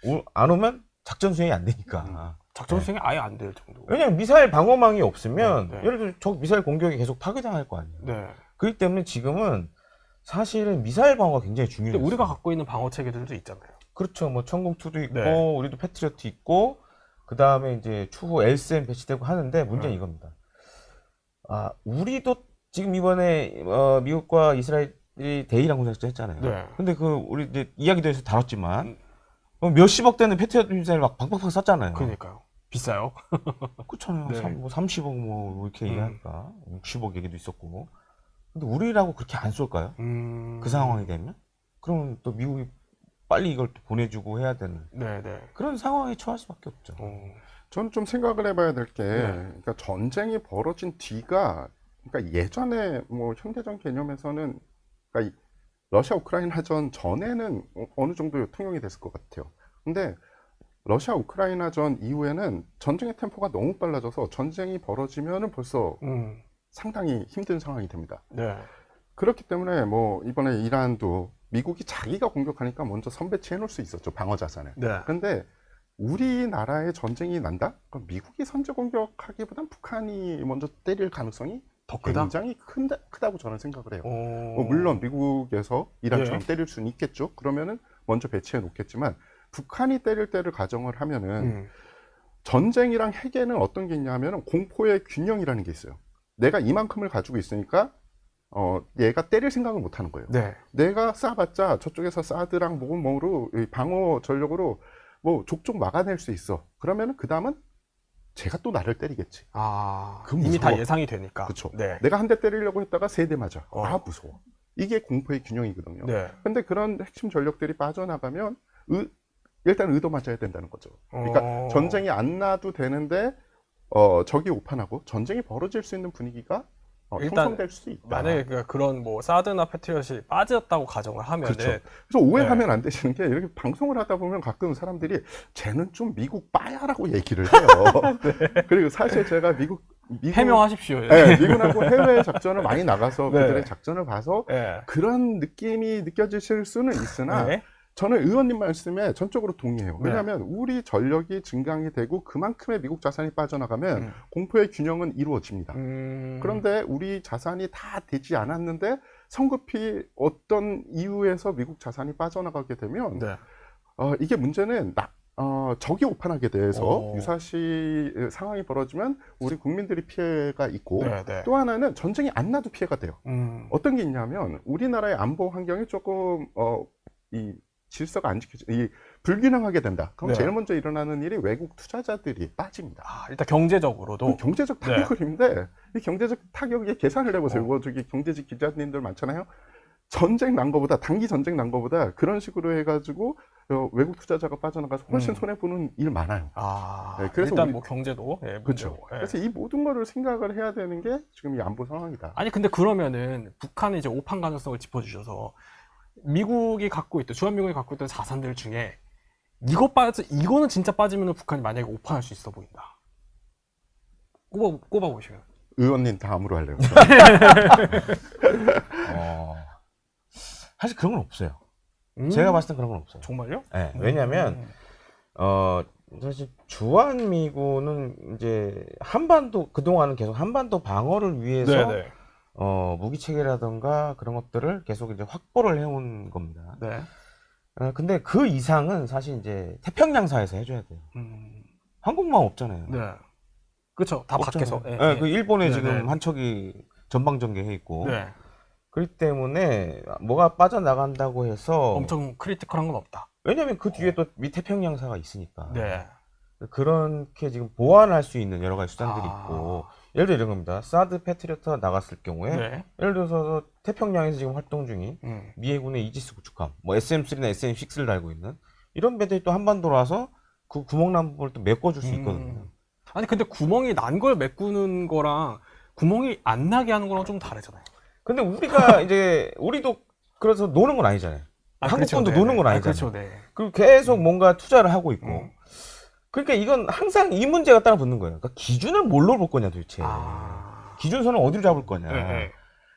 네. 안 오면 작전 수행이 안 되니까. 작전 수행이 아예 안 될 정도. 왜냐면 미사일 방어망이 없으면 네. 예를 들어 적 미사일 공격이 계속 파괴당할 거 아니에요. 네. 그렇기 때문에 지금은 사실은 미사일 방어가 굉장히 중요해요. 근데 우리가 갖고 있는 방어 체계들도 있잖아요. 그렇죠. 뭐 천궁2도 있고 네. 우리도 패트리어트 있고 그 다음에 이제 추후 LCM 배치되고 하는데 문제는 이겁니다. 아 우리도 지금 이번에 미국과 이스라엘이 대이란 군사작전 했잖아요. 네. 근데 그 우리 이제 이야기도 해서 다뤘지만 몇십억 되는 패트리어트 미사일 막 팍팍팍 쐈잖아요. 그러니까요. 비싸요. 그렇잖아요. 네. 뭐 30억 뭐 이렇게 얘기하니까 60억 얘기도 있었고. 근데 우리라고 그렇게 안 쏠까요? 그 상황이 되면? 그러면 또 미국이 빨리 이걸 또 보내주고 해야 되는 네네. 그런 상황에 처할 수밖에 없죠. 저는 좀 생각을 해봐야 될 게, 네. 그러니까 전쟁이 벌어진 뒤가, 그러니까 예전에 뭐 현대전 개념에서는, 그러니까 러시아 우크라이나전 전에는 어느 정도 통용이 됐을 것 같아요. 근데 러시아 우크라이나전 이후에는 전쟁의 템포가 너무 빨라져서 전쟁이 벌어지면은 벌써 상당히 힘든 상황이 됩니다. 네. 그렇기 때문에 뭐 이번에 이란도 미국이 자기가 공격하니까 먼저 선배치해 놓을 수 있었죠, 방어 자산을. 네. 그런데 우리나라에 전쟁이 난다? 그럼 미국이 선제 공격하기보단 북한이 먼저 때릴 가능성이 더 크다? 굉장히 크다고 저는 생각을 해요. 오. 물론 미국에서 이란처럼 예. 때릴 수는 있겠죠. 그러면은 먼저 배치해 놓겠지만 북한이 때릴 때를 가정을 하면은 전쟁이랑 핵에는 어떤 게 있냐면은 공포의 균형이라는 게 있어요. 내가 이만큼을 가지고 있으니까 얘가 때릴 생각을 못 하는 거예요. 네. 내가 쏴봤자 저쪽에서 사드랑 뭐로 방어 전력으로 뭐 족족 막아낼 수 있어. 그러면은 그 다음은 제가 또 나를 때리겠지. 아, 그 이미 무서워. 다 예상이 되니까. 그렇죠. 네. 내가 한 대 때리려고 했다가 세 대 맞아. 어. 아 무서워. 이게 공포의 균형이거든요. 네. 근데 그런 핵심 전력들이 빠져나가면 일단 의도 맞아야 된다는 거죠. 그러니까 전쟁이 안 나도 되는데 적이 오판하고 전쟁이 벌어질 수 있는 분위기가 일단 형성될 수 있다. 만약에 그런 뭐 사드나 패트리엇이 빠졌다고 가정을 하면은 그렇죠. 그래서 오해하면 안 되시는 게 이렇게 방송을 하다 보면 가끔 사람들이 쟤는 좀 미국 빠야라고 얘기를 해요. 그리고 사실 제가 미국 해명하십시오. 네, 미군하고 해외 작전을 많이 나가서 네. 그들의 작전을 봐서 네. 그런 느낌이 느껴지실 수는 있으나 네. 저는 의원님 말씀에 전적으로 동의해요. 네. 왜냐하면 우리 전력이 증강이 되고 그만큼의 미국 자산이 빠져나가면 공포의 균형은 이루어집니다. 그런데 우리 자산이 다 되지 않았는데 성급히 어떤 이유에서 미국 자산이 빠져나가게 되면 네. 이게 문제는 적이 오판하게 돼서 오. 유사시 상황이 벌어지면 우리 국민들이 피해가 있고 네, 네. 또 하나는 전쟁이 안 나도 피해가 돼요. 어떤 게 있냐면 우리나라의 안보 환경이 조금 이 질서가 안 지켜져, 이 불균형하게 된다. 그럼 네. 제일 먼저 일어나는 일이 외국 투자자들이 빠집니다. 일단 경제적으로도 경제적 네. 타격인데 이 경제적 타격의 계산을 해보세요. 뭐 저기 경제직 기자님들 많잖아요. 전쟁 난 거보다 단기 전쟁 난 거보다 그런 식으로 해가지고 외국 투자자가 빠져나가서 훨씬 손해 보는 일 많아요. 네, 그래서 일단 우리- 뭐 경제도 그렇죠. 문제고. 예. 그래서 이 모든 거를 생각을 해야 되는 게 지금 이 안보 상황이다. 아니 근데 그러면은 북한이 이제 오판 가능성을 짚어주셔서 미국이 갖고 있던 주한미군이 갖고 있던 자산들 중에 이거는 진짜 빠지면 북한이 만약에 오판할 수 있어 보인다. 꼽아 보시면. 의원님 다음으로 할래요. 사실 그런 건 없어요. 제가 봤을 땐 그런 건 없어요. 정말요? 네, 왜냐면 사실 주한미군은 이제 한반도 그동안은 계속 한반도 방어를 위해서 네네. 무기 체계라든가 그런 것들을 계속 이제 확보를 해온 겁니다. 네. 근데 그 이상은 사실 이제 태평양사에서 해줘야 돼요. 한국만 없잖아요. 네. 그렇죠. 다 없잖아요. 밖에서. 예, 네, 예. 그 일본에 네, 지금 네. 한 척이 전방전개해 있고. 네. 그렇기 때문에 뭐가 빠져나간다고 해서 엄청 크리티컬한 건 없다. 왜냐면 그 뒤에 또 미태평양사가 있으니까. 네. 그렇게 지금 보완할 수 있는 여러 가지 수단들이 아. 있고, 예를 들어 이런 겁니다. 사드 패트리어트가 나갔을 경우에 네. 예를 들어서 태평양에서 지금 활동 중인 미 해군의 이지스 구축함, 뭐 SM3나 SM6를 달고 있는 이런 배들이 또 한반도로 와서 그 구멍 난 부분을 또 메꿔줄 수 있거든요. 아니 근데 구멍이 난 걸 메꾸는 거랑 구멍이 안 나게 하는 거랑 좀 다르잖아요. 근데 우리가 이제 우리도 그래서 노는 건 아니잖아요. 한국군도 그렇죠. 노는 건 아니잖아요. 그렇죠. 네. 그리고 계속 뭔가 투자를 하고 있고. 그러니까 이건 항상 이 문제가 따라 붙는 거예요. 그러니까 기준을 뭘로 볼 거냐 도대체. 기준선은 어디로 잡을 거냐. 네.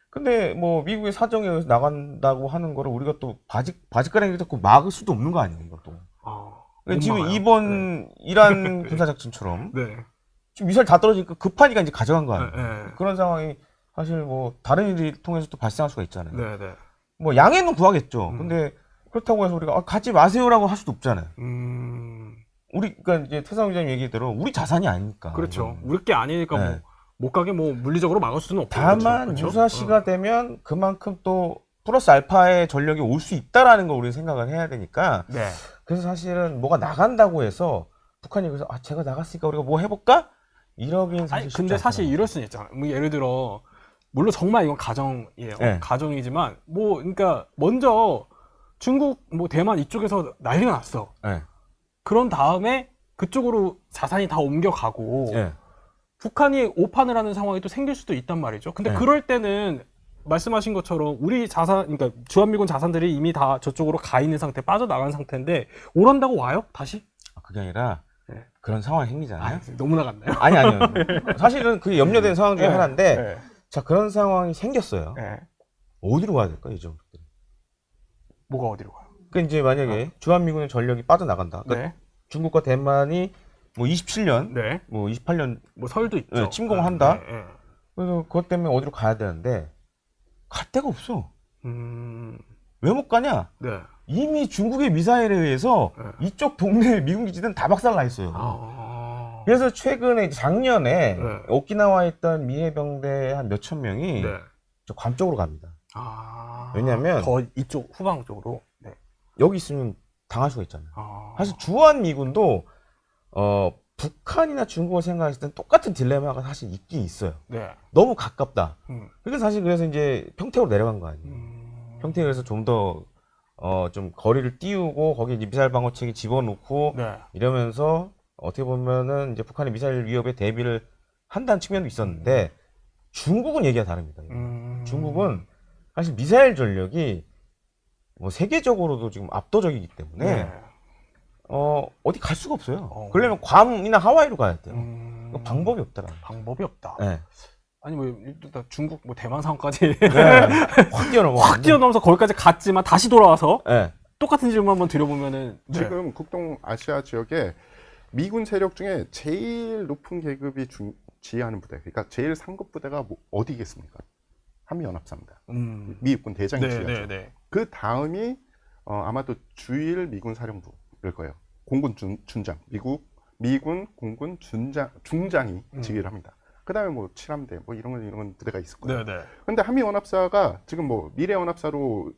근데 뭐 미국의 사정에 의해서 나간다고 하는 거를 우리가 또 바짓가랑이 잡고 막을 수도 없는 거 아니에요, 이것도. 그러니까 지금 막아요. 이번 이란 군사작전처럼 네. 지금 미사일 다 떨어지니까 급하니까 이제 가져간 거 아니에요. 네. 그런 상황이 사실 뭐 다른 일이 통해서 또 발생할 수가 있잖아요. 네. 네. 뭐 양해는 구하겠죠. 근데 그렇다고 해서 우리가 가지 마세요라고 할 수도 없잖아요. 우리 그러니까 이제 태상 기자님 얘기대로 우리 자산이 아니니까. 그렇죠. 이거는. 우리 게 아니니까 네. 뭐 못 가게 뭐 물리적으로 막을 수는 없고. 다만 유사시가 되면 그만큼 또 플러스 알파의 전력이 올 수 있다라는 걸 우리는 생각을 해야 되니까. 네. 그래서 사실은 뭐가 나간다고 해서 북한이 그래서 제가 나갔으니까 우리가 뭐 해볼까? 이러긴 사실 아니 쉽지 근데 사실 않잖아요. 이럴 수는 있잖아요. 뭐 예를 들어 물론 정말 이건 가정이에요. 네. 가정이지만 뭐 그러니까 먼저 중국 뭐 대만 이쪽에서 난리가 났어. 네. 그런 다음에 그쪽으로 자산이 다 옮겨가고 네. 북한이 오판을 하는 상황이 또 생길 수도 있단 말이죠. 근데 네. 그럴 때는 말씀하신 것처럼 우리 자산, 그러니까 주한미군 자산들이 이미 다 저쪽으로 가 있는 상태, 빠져나간 상태인데 오란다고 와요? 다시? 그게 아니라 네. 그런 상황이 생기잖아요. 너무 나갔나요? 아니요. 사실은 그게 염려되는 상황 중에 하나인데 네. 자 그런 상황이 생겼어요. 네. 어디로 가야 될까 이 정도들? 뭐가 어디로 가요? 그러니까 이제 만약에 주한미군의 전력이 빠져나간다. 그러니까 네. 중국과 대만이 뭐 27년, 네. 뭐 28년 뭐 설도 있죠. 네, 침공한다. 네, 네. 그래서 그것 때문에 어디로 가야 되는데 갈 데가 없어. 네. 왜 못 가냐? 네. 이미 중국의 미사일에 의해서 네. 이쪽 동네 미군 기지는 다 박살나 있어요. 아. 그래서 최근에 작년에 네. 오키나와에 있던 미 해병대 한 몇천 명이 네. 저 괌 쪽으로 갑니다. 아. 왜냐면 더 이쪽 후방 쪽으로. 네. 여기 있으면 당할 수가 있잖아요. 아. 사실 주한미군도 북한이나 중국을 생각했을 땐 똑같은 딜레마가 사실 있긴 있어요. 네. 너무 가깝다. 음. 그게 사실 그래서 이제 평택으로 내려간 거 아니에요. 평택에서 좀 더 좀 거리를 띄우고 거기에 이제 미사일 방어체계 집어넣고 네. 이러면서 어떻게 보면은 이제 북한의 미사일 위협에 대비를 한다는 측면도 있었는데 중국은 얘기가 다릅니다. 중국은 사실 미사일 전력이 뭐 세계적으로도 지금 압도적이기 때문에 네. 어디 갈 수가 없어요. 그러려면 괌이나 하와이로 가야 돼요. 방법이 없더라. 방법이 없다. 네. 아니 뭐 일단 중국 뭐 대만 상까지 네. 확 뛰어넘어. 확 뛰어넘어서 거기까지 갔지만 다시 돌아와서 네. 똑같은 질문 한번 드려보면은 지금 북동아시아 지역에 미군 세력 중에 제일 높은 계급이 지휘하는 부대, 그러니까 제일 상급 부대가 어디겠습니까? 한미연합사입니다. 미 육군 대장이 네, 지휘하죠. 네, 네. 그 다음이 아마도 주일 미군 사령부일 거예요. 공군 준장, 미군 공군 중장이 지휘를 합니다. 그 다음에 뭐 칠함대, 뭐 이런 부대가 있을 거예요. 네, 네. 근데 한미연합사가 지금 뭐 미래연합사로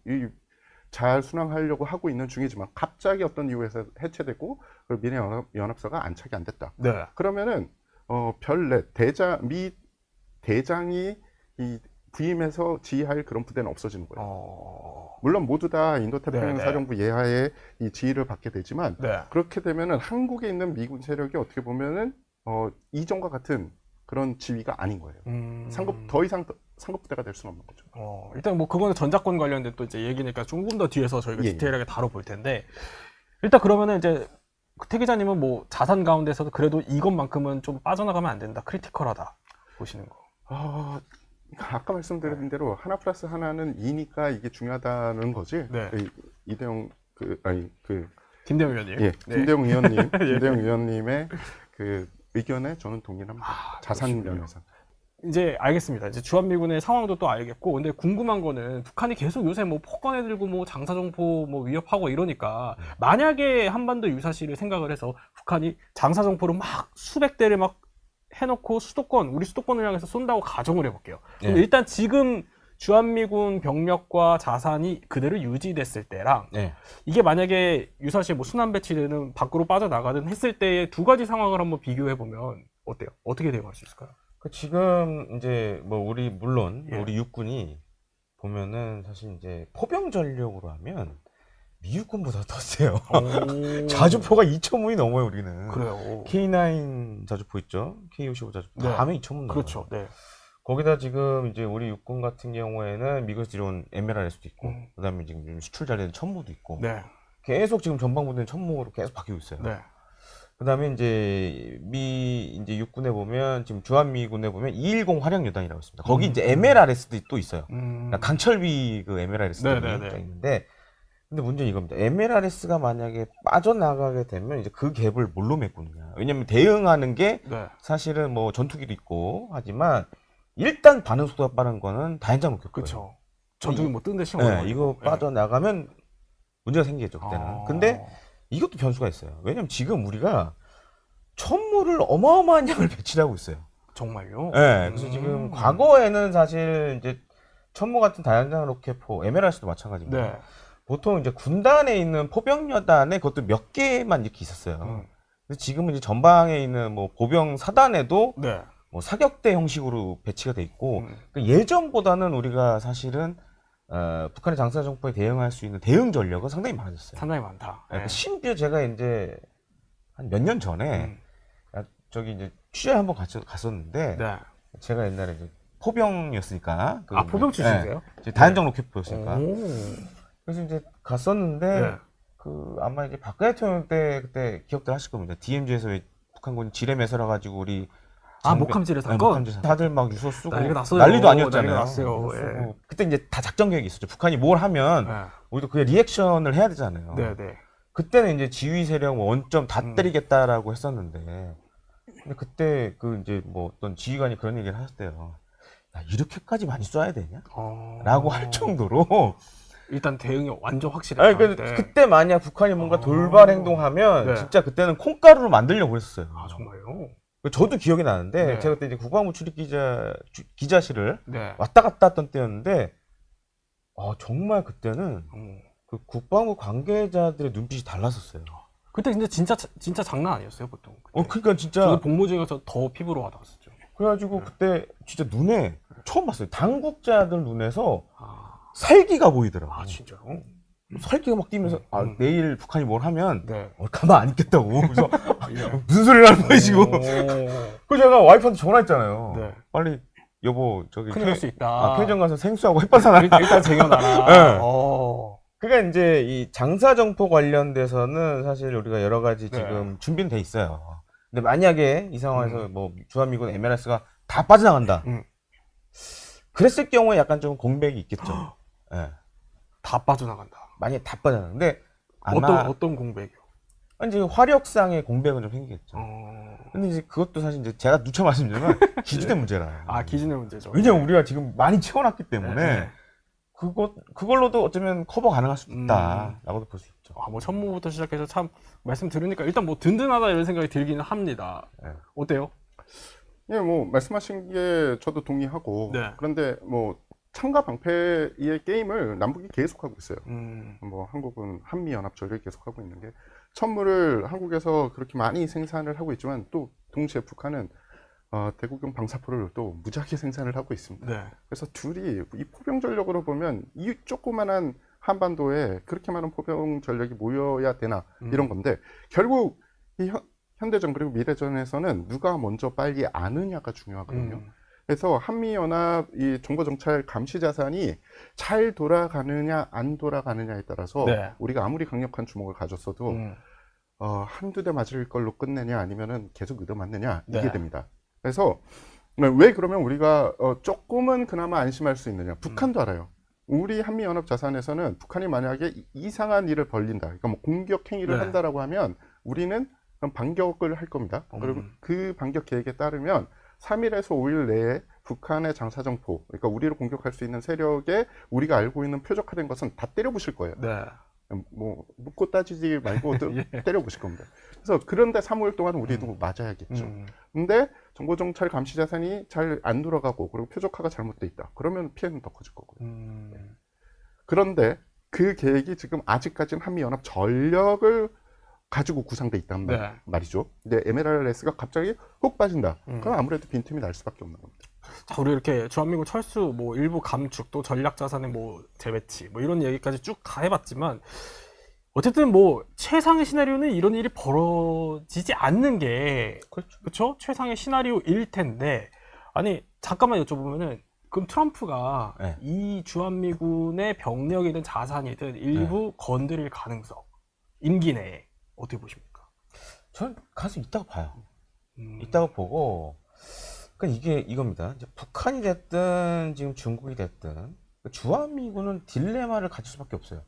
잘 순항하려고 하고 있는 중이지만 갑자기 어떤 이유에서 해체되고 미래연합사가 안착이 안 됐다. 네. 그러면은 별내 미 대장이 이 부임해서 지휘할 그런 부대는 없어지는 거예요. 물론 모두 다 인도태평양 네네. 사령부 예하에 이 지휘를 받게 되지만 네. 그렇게 되면은 한국에 있는 미군 세력이 어떻게 보면은 이전과 같은 그런 지위가 아닌 거예요. 더 이상 상급 부대가 될 수는 없는 거죠. 일단 뭐 그거는 전작권 관련된 또 이제 얘기니까 조금 더 뒤에서 저희가 예, 디테일하게 다뤄볼 텐데 일단 그러면은 이제 태 기자님은 뭐 자산 가운데서도 그래도 이것만큼은 좀 빠져나가면 안 된다, 크리티컬하다 보시는 거. 아까 말씀드린 대로 하나 플러스 하나는 2니까 이게 중요하다는 거지. 네. 이대영 김대영 의원님. 예, 네. 김대영 의원님의 그 의견에 저는 동의를 합니다. 자산 면에서. 이제 알겠습니다. 이제 주한미군의 상황도 또 알겠고, 근데 궁금한 거는 북한이 계속 요새 뭐 폭탄에 들고 뭐 장사정포 뭐 위협하고 이러니까 만약에 한반도 유사시를 생각을 해서 북한이 장사정포를 막 수백 대를 막 해놓고 우리 수도권을 향해서 쏜다고 가정을 해볼게요. 근데 일단 지금 주한미군 병력과 자산이 그대로 유지됐을 때랑 이게 만약에 유사시에 뭐 순환 배치되는 밖으로 빠져나가든 했을 때의 두 가지 상황을 한번 비교해 보면 어때요? 어떻게 대응할 수 있을까요? 지금 이제 뭐 물론 우리 육군이 보면은 사실 이제 포병 전력으로 하면 미 육군보다 더 세요. 자주포가 2,000문이 넘어요, 우리는. 그래요. K9 자주포 있죠? K55 자주포. 다 하면 2,000문 넘어요. 그렇죠. 네. 거기다 지금 이제 우리 육군 같은 경우에는 미국에서 들여온 MLRS도 있고, 그 다음에 지금 수출 잘 되는 천무도 있고, 네. 계속 지금 전방부대는 천무로 계속 바뀌고 있어요. 네. 그 다음에 이제 이제 육군에 보면, 지금 주한미군에 보면 210 화력여단이라고 있습니다. 거기 이제 MLRS도 또 있어요. 그러니까 강철비 그 MLRS도 있는데, 근데 문제는 이겁니다. MLRS가 만약에 빠져나가게 되면 이제 그 갭을 뭘로 메꾸느냐. 왜냐면 대응하는 게 사실은 뭐 전투기도 있고 하지만 일단 반응 속도가 빠른 거는 다연장 로켓. 그렇죠. 전투기 뭐 뜬 데 시험. 네, 이거 빠져나가면 문제가 생기겠죠, 그때는. 근데 이것도 변수가 있어요. 왜냐면 지금 우리가 천무를 어마어마한 양을 배치를 하고 있어요. 정말요? 네, 그래서 지금 과거에는 사실 이제 천무 같은 다연장 로켓포, MLRS도 마찬가지입니다. 네. 보통 이제 군단에 있는 포병여단에 그것도 몇 개만 이렇게 있었어요. 그래서 지금은 이제 전방에 있는 뭐 보병 사단에도 뭐 사격대 형식으로 배치가 돼 있고 그러니까 예전보다는 우리가 사실은 북한의 장사정포에 대응할 수 있는 대응 전력은 상당히 많아졌어요. 상당히 많다. 그러니까 심지어 제가 이제 한 몇 년 전에 저기 이제 취재 한번 갔었는데 제가 옛날에 이제 포병이었으니까 포병 출신이세요? 다연장 로켓포였으니까. 그래서 이제 갔었는데 그 아마 이제 박근혜 대통령 때 그때 기억들 하실 겁니다. DMZ에서 북한군이 지뢰 매설해 가지고 우리 목함지뢰 사건. 목함지뢰 사건. 다들 막 유서 쓰고 난리가 났어요. 난리도 아니었잖아요. 난리가 났어요. 그때 이제 다 작전 계획이 있었죠. 북한이 뭘 하면 우리도 그게 리액션을 해야 되잖아요. 그때는 이제 지휘 세력 원점 다 때리겠다라고 했었는데 근데 그때 그 이제 뭐 어떤 지휘관이 그런 얘기를 하셨대요. 야, 이렇게까지 많이 쏴야 되냐? 라고 할 정도로 일단 대응이 완전 확실해. 그때 만약 북한이 뭔가 돌발 행동하면 진짜 그때는 콩가루로 만들려고 그랬었어요. 정말요? 저도 기억이 나는데 제가 그때 이제 국방부 출입 기자실을 왔다 갔다 했던 때였는데 정말 그때는 그 국방부 관계자들의 눈빛이 달랐었어요. 그때 근데 진짜 장난 아니었어요, 보통. 그러니까 진짜 저도 복무지에 가서 더 피부로 와닿았었죠. 그래가지고 그때 진짜 눈에 처음 봤어요. 당국자들 눈에서 살기가 보이더라고요. 진짜요? 살기가 막 뛰면서 내일 북한이 뭘 하면 가만 안 있겠다고. 그래서 무슨 소리를 하는 거예요 지금. 그래서 제가 와이프한테 전화했잖아요. 빨리 여보 저기 큰일 날 수 있다. 편의점 가서 생수하고 햇반 사놔. 일단 쟁여놔라. 네. 어. 그러니까 이제 이 장사 정포 관련돼서는 사실 우리가 여러 가지 네. 지금 준비는 돼 있어요. 근데 만약에 이 상황에서 뭐 주한미군 MLS가 다 빠져나간다. 그랬을 경우에 약간 좀 공백이 있겠죠. 예. 다 빠져나간다. 만약에 다 빠져나가. 근데 아마 어떤 공백이요? 이제 화력상의 공백은 좀 생기겠죠. 근데 이제 그것도 사실 이제 제가 누차 말씀드리면 기준의 문제라. 아, 기준의 문제죠. 왜냐면 우리가 지금 많이 채워놨기 때문에 네. 그걸로도 어쩌면 커버 가능할 수 있다라고도 볼 수 있죠. 뭐 첫무부터 시작해서 참 말씀 들으니까 일단 뭐 든든하다 이런 생각이 들기는 합니다. 네. 어때요? 예, 뭐 말씀하신 게 저도 동의하고 네. 그런데 뭐 창과 방패의 게임을 남북이 계속하고 있어요. 뭐 한국은 한미연합조를 계속하고 있는 게 천무를 한국에서 그렇게 많이 생산을 하고 있지만 또 동시에 북한은 대구경 방사포를 또 무지하게 생산을 하고 있습니다. 네. 그래서 둘이 이 포병 전력으로 보면 이 조그만한 한반도에 그렇게 많은 포병 전력이 모여야 되나 이런 건데 결국 이 현대전 그리고 미래전에서는 누가 먼저 빨리 아느냐가 중요하거든요. 그래서 한미연합 이 정보정찰 감시 자산이 잘 돌아가느냐 안 돌아가느냐에 따라서 네. 우리가 아무리 강력한 주먹을 가졌어도 한두 대 맞을 걸로 끝내냐 아니면은 계속 얻어맞느냐 이게 네. 됩니다. 그래서 왜 그러면 우리가 조금은 그나마 안심할 수 있느냐? 북한도 알아요. 우리 한미연합 자산에서는 북한이 만약에 이상한 일을 벌린다, 그러니까 뭐 공격 행위를 네. 한다라고 하면 우리는 그럼 반격을 할 겁니다. 그리고 그 반격 계획에 따르면 3일에서 5일 내에 북한의 장사정포, 그러니까 우리를 공격할 수 있는 세력에 우리가 알고 있는 표적화된 것은 다 때려부실 거예요. 네. 뭐 묻고 따지지 말고 예. 때려부실 겁니다. 그래서 그런데 3월 동안 우리도 맞아야겠죠. 근데 정보정찰 감시 자산이 잘 안 돌아가고 그리고 표적화가 잘못돼 있다. 그러면 피해는 더 커질 거고요. 그런데 그 계획이 지금 아직까지는 한미연합 전력을 가지고 구상돼 있단 네. 말이죠. 근데 MLRS가 갑자기 훅 빠진다. 그럼 아무래도 빈틈이 날 수밖에 없는 겁니다. 자, 우리 이렇게 주한미군 철수, 뭐 일부 감축, 또 전략 자산의 뭐 재배치, 뭐 이런 얘기까지 쭉 다 해봤지만 어쨌든 뭐 최상의 시나리오는 이런 일이 벌어지지 않는 게 그렇죠? 최상의 시나리오일 텐데 아니 잠깐만 여쭤보면은 그럼 트럼프가 네. 이 주한미군의 병력이든 자산이든 일부 건드릴 가능성 임기 내에 어떻게 보십니까? 전 가능성이 있다고 봐요. 있다고 보고, 그러니까 이게 이겁니다. 이제 북한이 됐든 지금 중국이 됐든 주한미군은 딜레마를 가질 수밖에 없어요.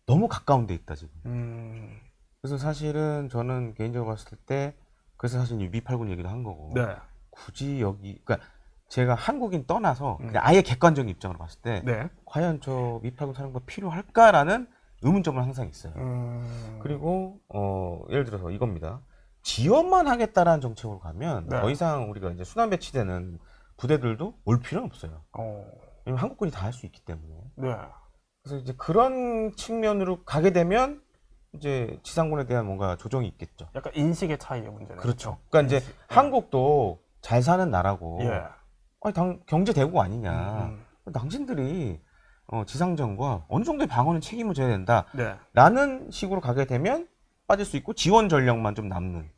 너무 가까운 데 있다 지금. 그래서 사실은 저는 개인적으로 봤을 때 그래서 사실 미8군 얘기도 한 거고. 네. 굳이 여기, 그러니까 제가 한국인 떠나서 그냥 아예 객관적인 입장으로 봤을 때 네. 과연 저 미8군 사령부 필요할까라는 의문점은 항상 있어요. 그리고 예를 들어서 이겁니다. 지원만 하겠다라는 정책으로 가면 네. 더 이상 우리가 이제 순환 배치되는 부대들도 올 필요는 없어요. 왜냐면 한국군이 다 할 수 있기 때문에. 네. 그래서 이제 그런 측면으로 가게 되면 이제 지상군에 대한 뭔가 조정이 있겠죠. 약간 인식의 차이의 문제는 그렇죠. 그러니까 이제 한국도 잘 사는 나라고. 예. 아니, 경제 대국 아니냐. 당신들이 지상전과 어느 정도의 방어는 책임을 져야 된다. 네. 라는 식으로 가게 되면 빠질 수 있고 지원 전력만 좀 남는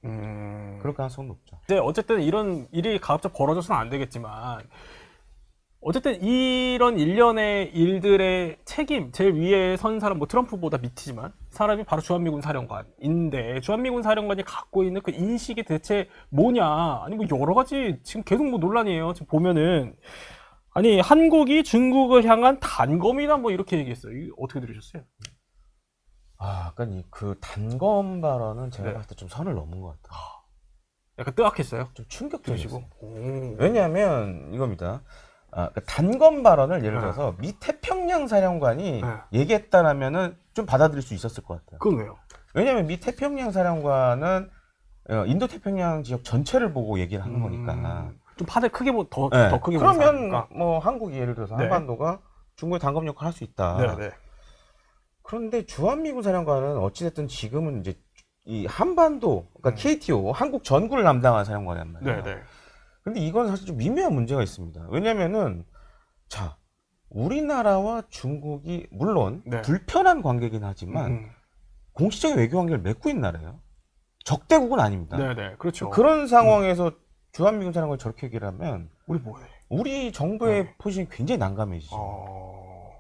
그럴 가능성은 높죠. 이제 어쨌든 이런 일이 가급적 벌어져서는 안 되겠지만 어쨌든 이런 일련의 일들의 책임 제일 위에 선 사람 뭐 트럼프보다 밑이지만 사람이 바로 주한미군 사령관인데 주한미군 사령관이 갖고 있는 그 인식이 대체 뭐냐 아니 뭐 여러 가지 지금 계속 뭐 논란이에요. 지금 보면은 아니 한국이 중국을 향한 단검이다 뭐 이렇게 얘기했어요. 이거 어떻게 들으셨어요? 그러니까 그 단검 발언은 제가 네. 봤을 때 좀 선을 넘은 것 같아요. 약간 뜨악했어요. 좀 충격적이시고. 오. 왜냐하면 이겁니다. 그러니까 단검 발언을 예를 들어서 미 태평양 사령관이 얘기했다라면은 좀 받아들일 수 있었을 것 같아요. 그건 왜요? 왜냐하면 미 태평양 사령관은 인도 태평양 지역 전체를 보고 얘기를 하는 거니까. 좀 판을 크게 더 크게 그러면 뭐 한국이 예를 들어서 네. 한반도가 중국의 단검 역할을 할 수 있다. 네. 그런데 주한미군 사령관은 어찌됐든 지금은 이제 이 한반도, 그러니까 KTO, 한국 전구를 담당하는 사령관이란 말이에요. 네. 근데 이건 사실 좀 미묘한 문제가 있습니다. 왜냐면은, 자, 우리나라와 중국이 물론 네. 불편한 관계긴 하지만 공식적인 외교 관계를 맺고 있는 나라예요. 적대국은 아닙니다. 네. 그렇죠. 그런 상황에서 주한미군 사령관이 저렇게 얘기를 하면 우리 뭐해? 우리 정부의 포지션이 굉장히 난감해지죠.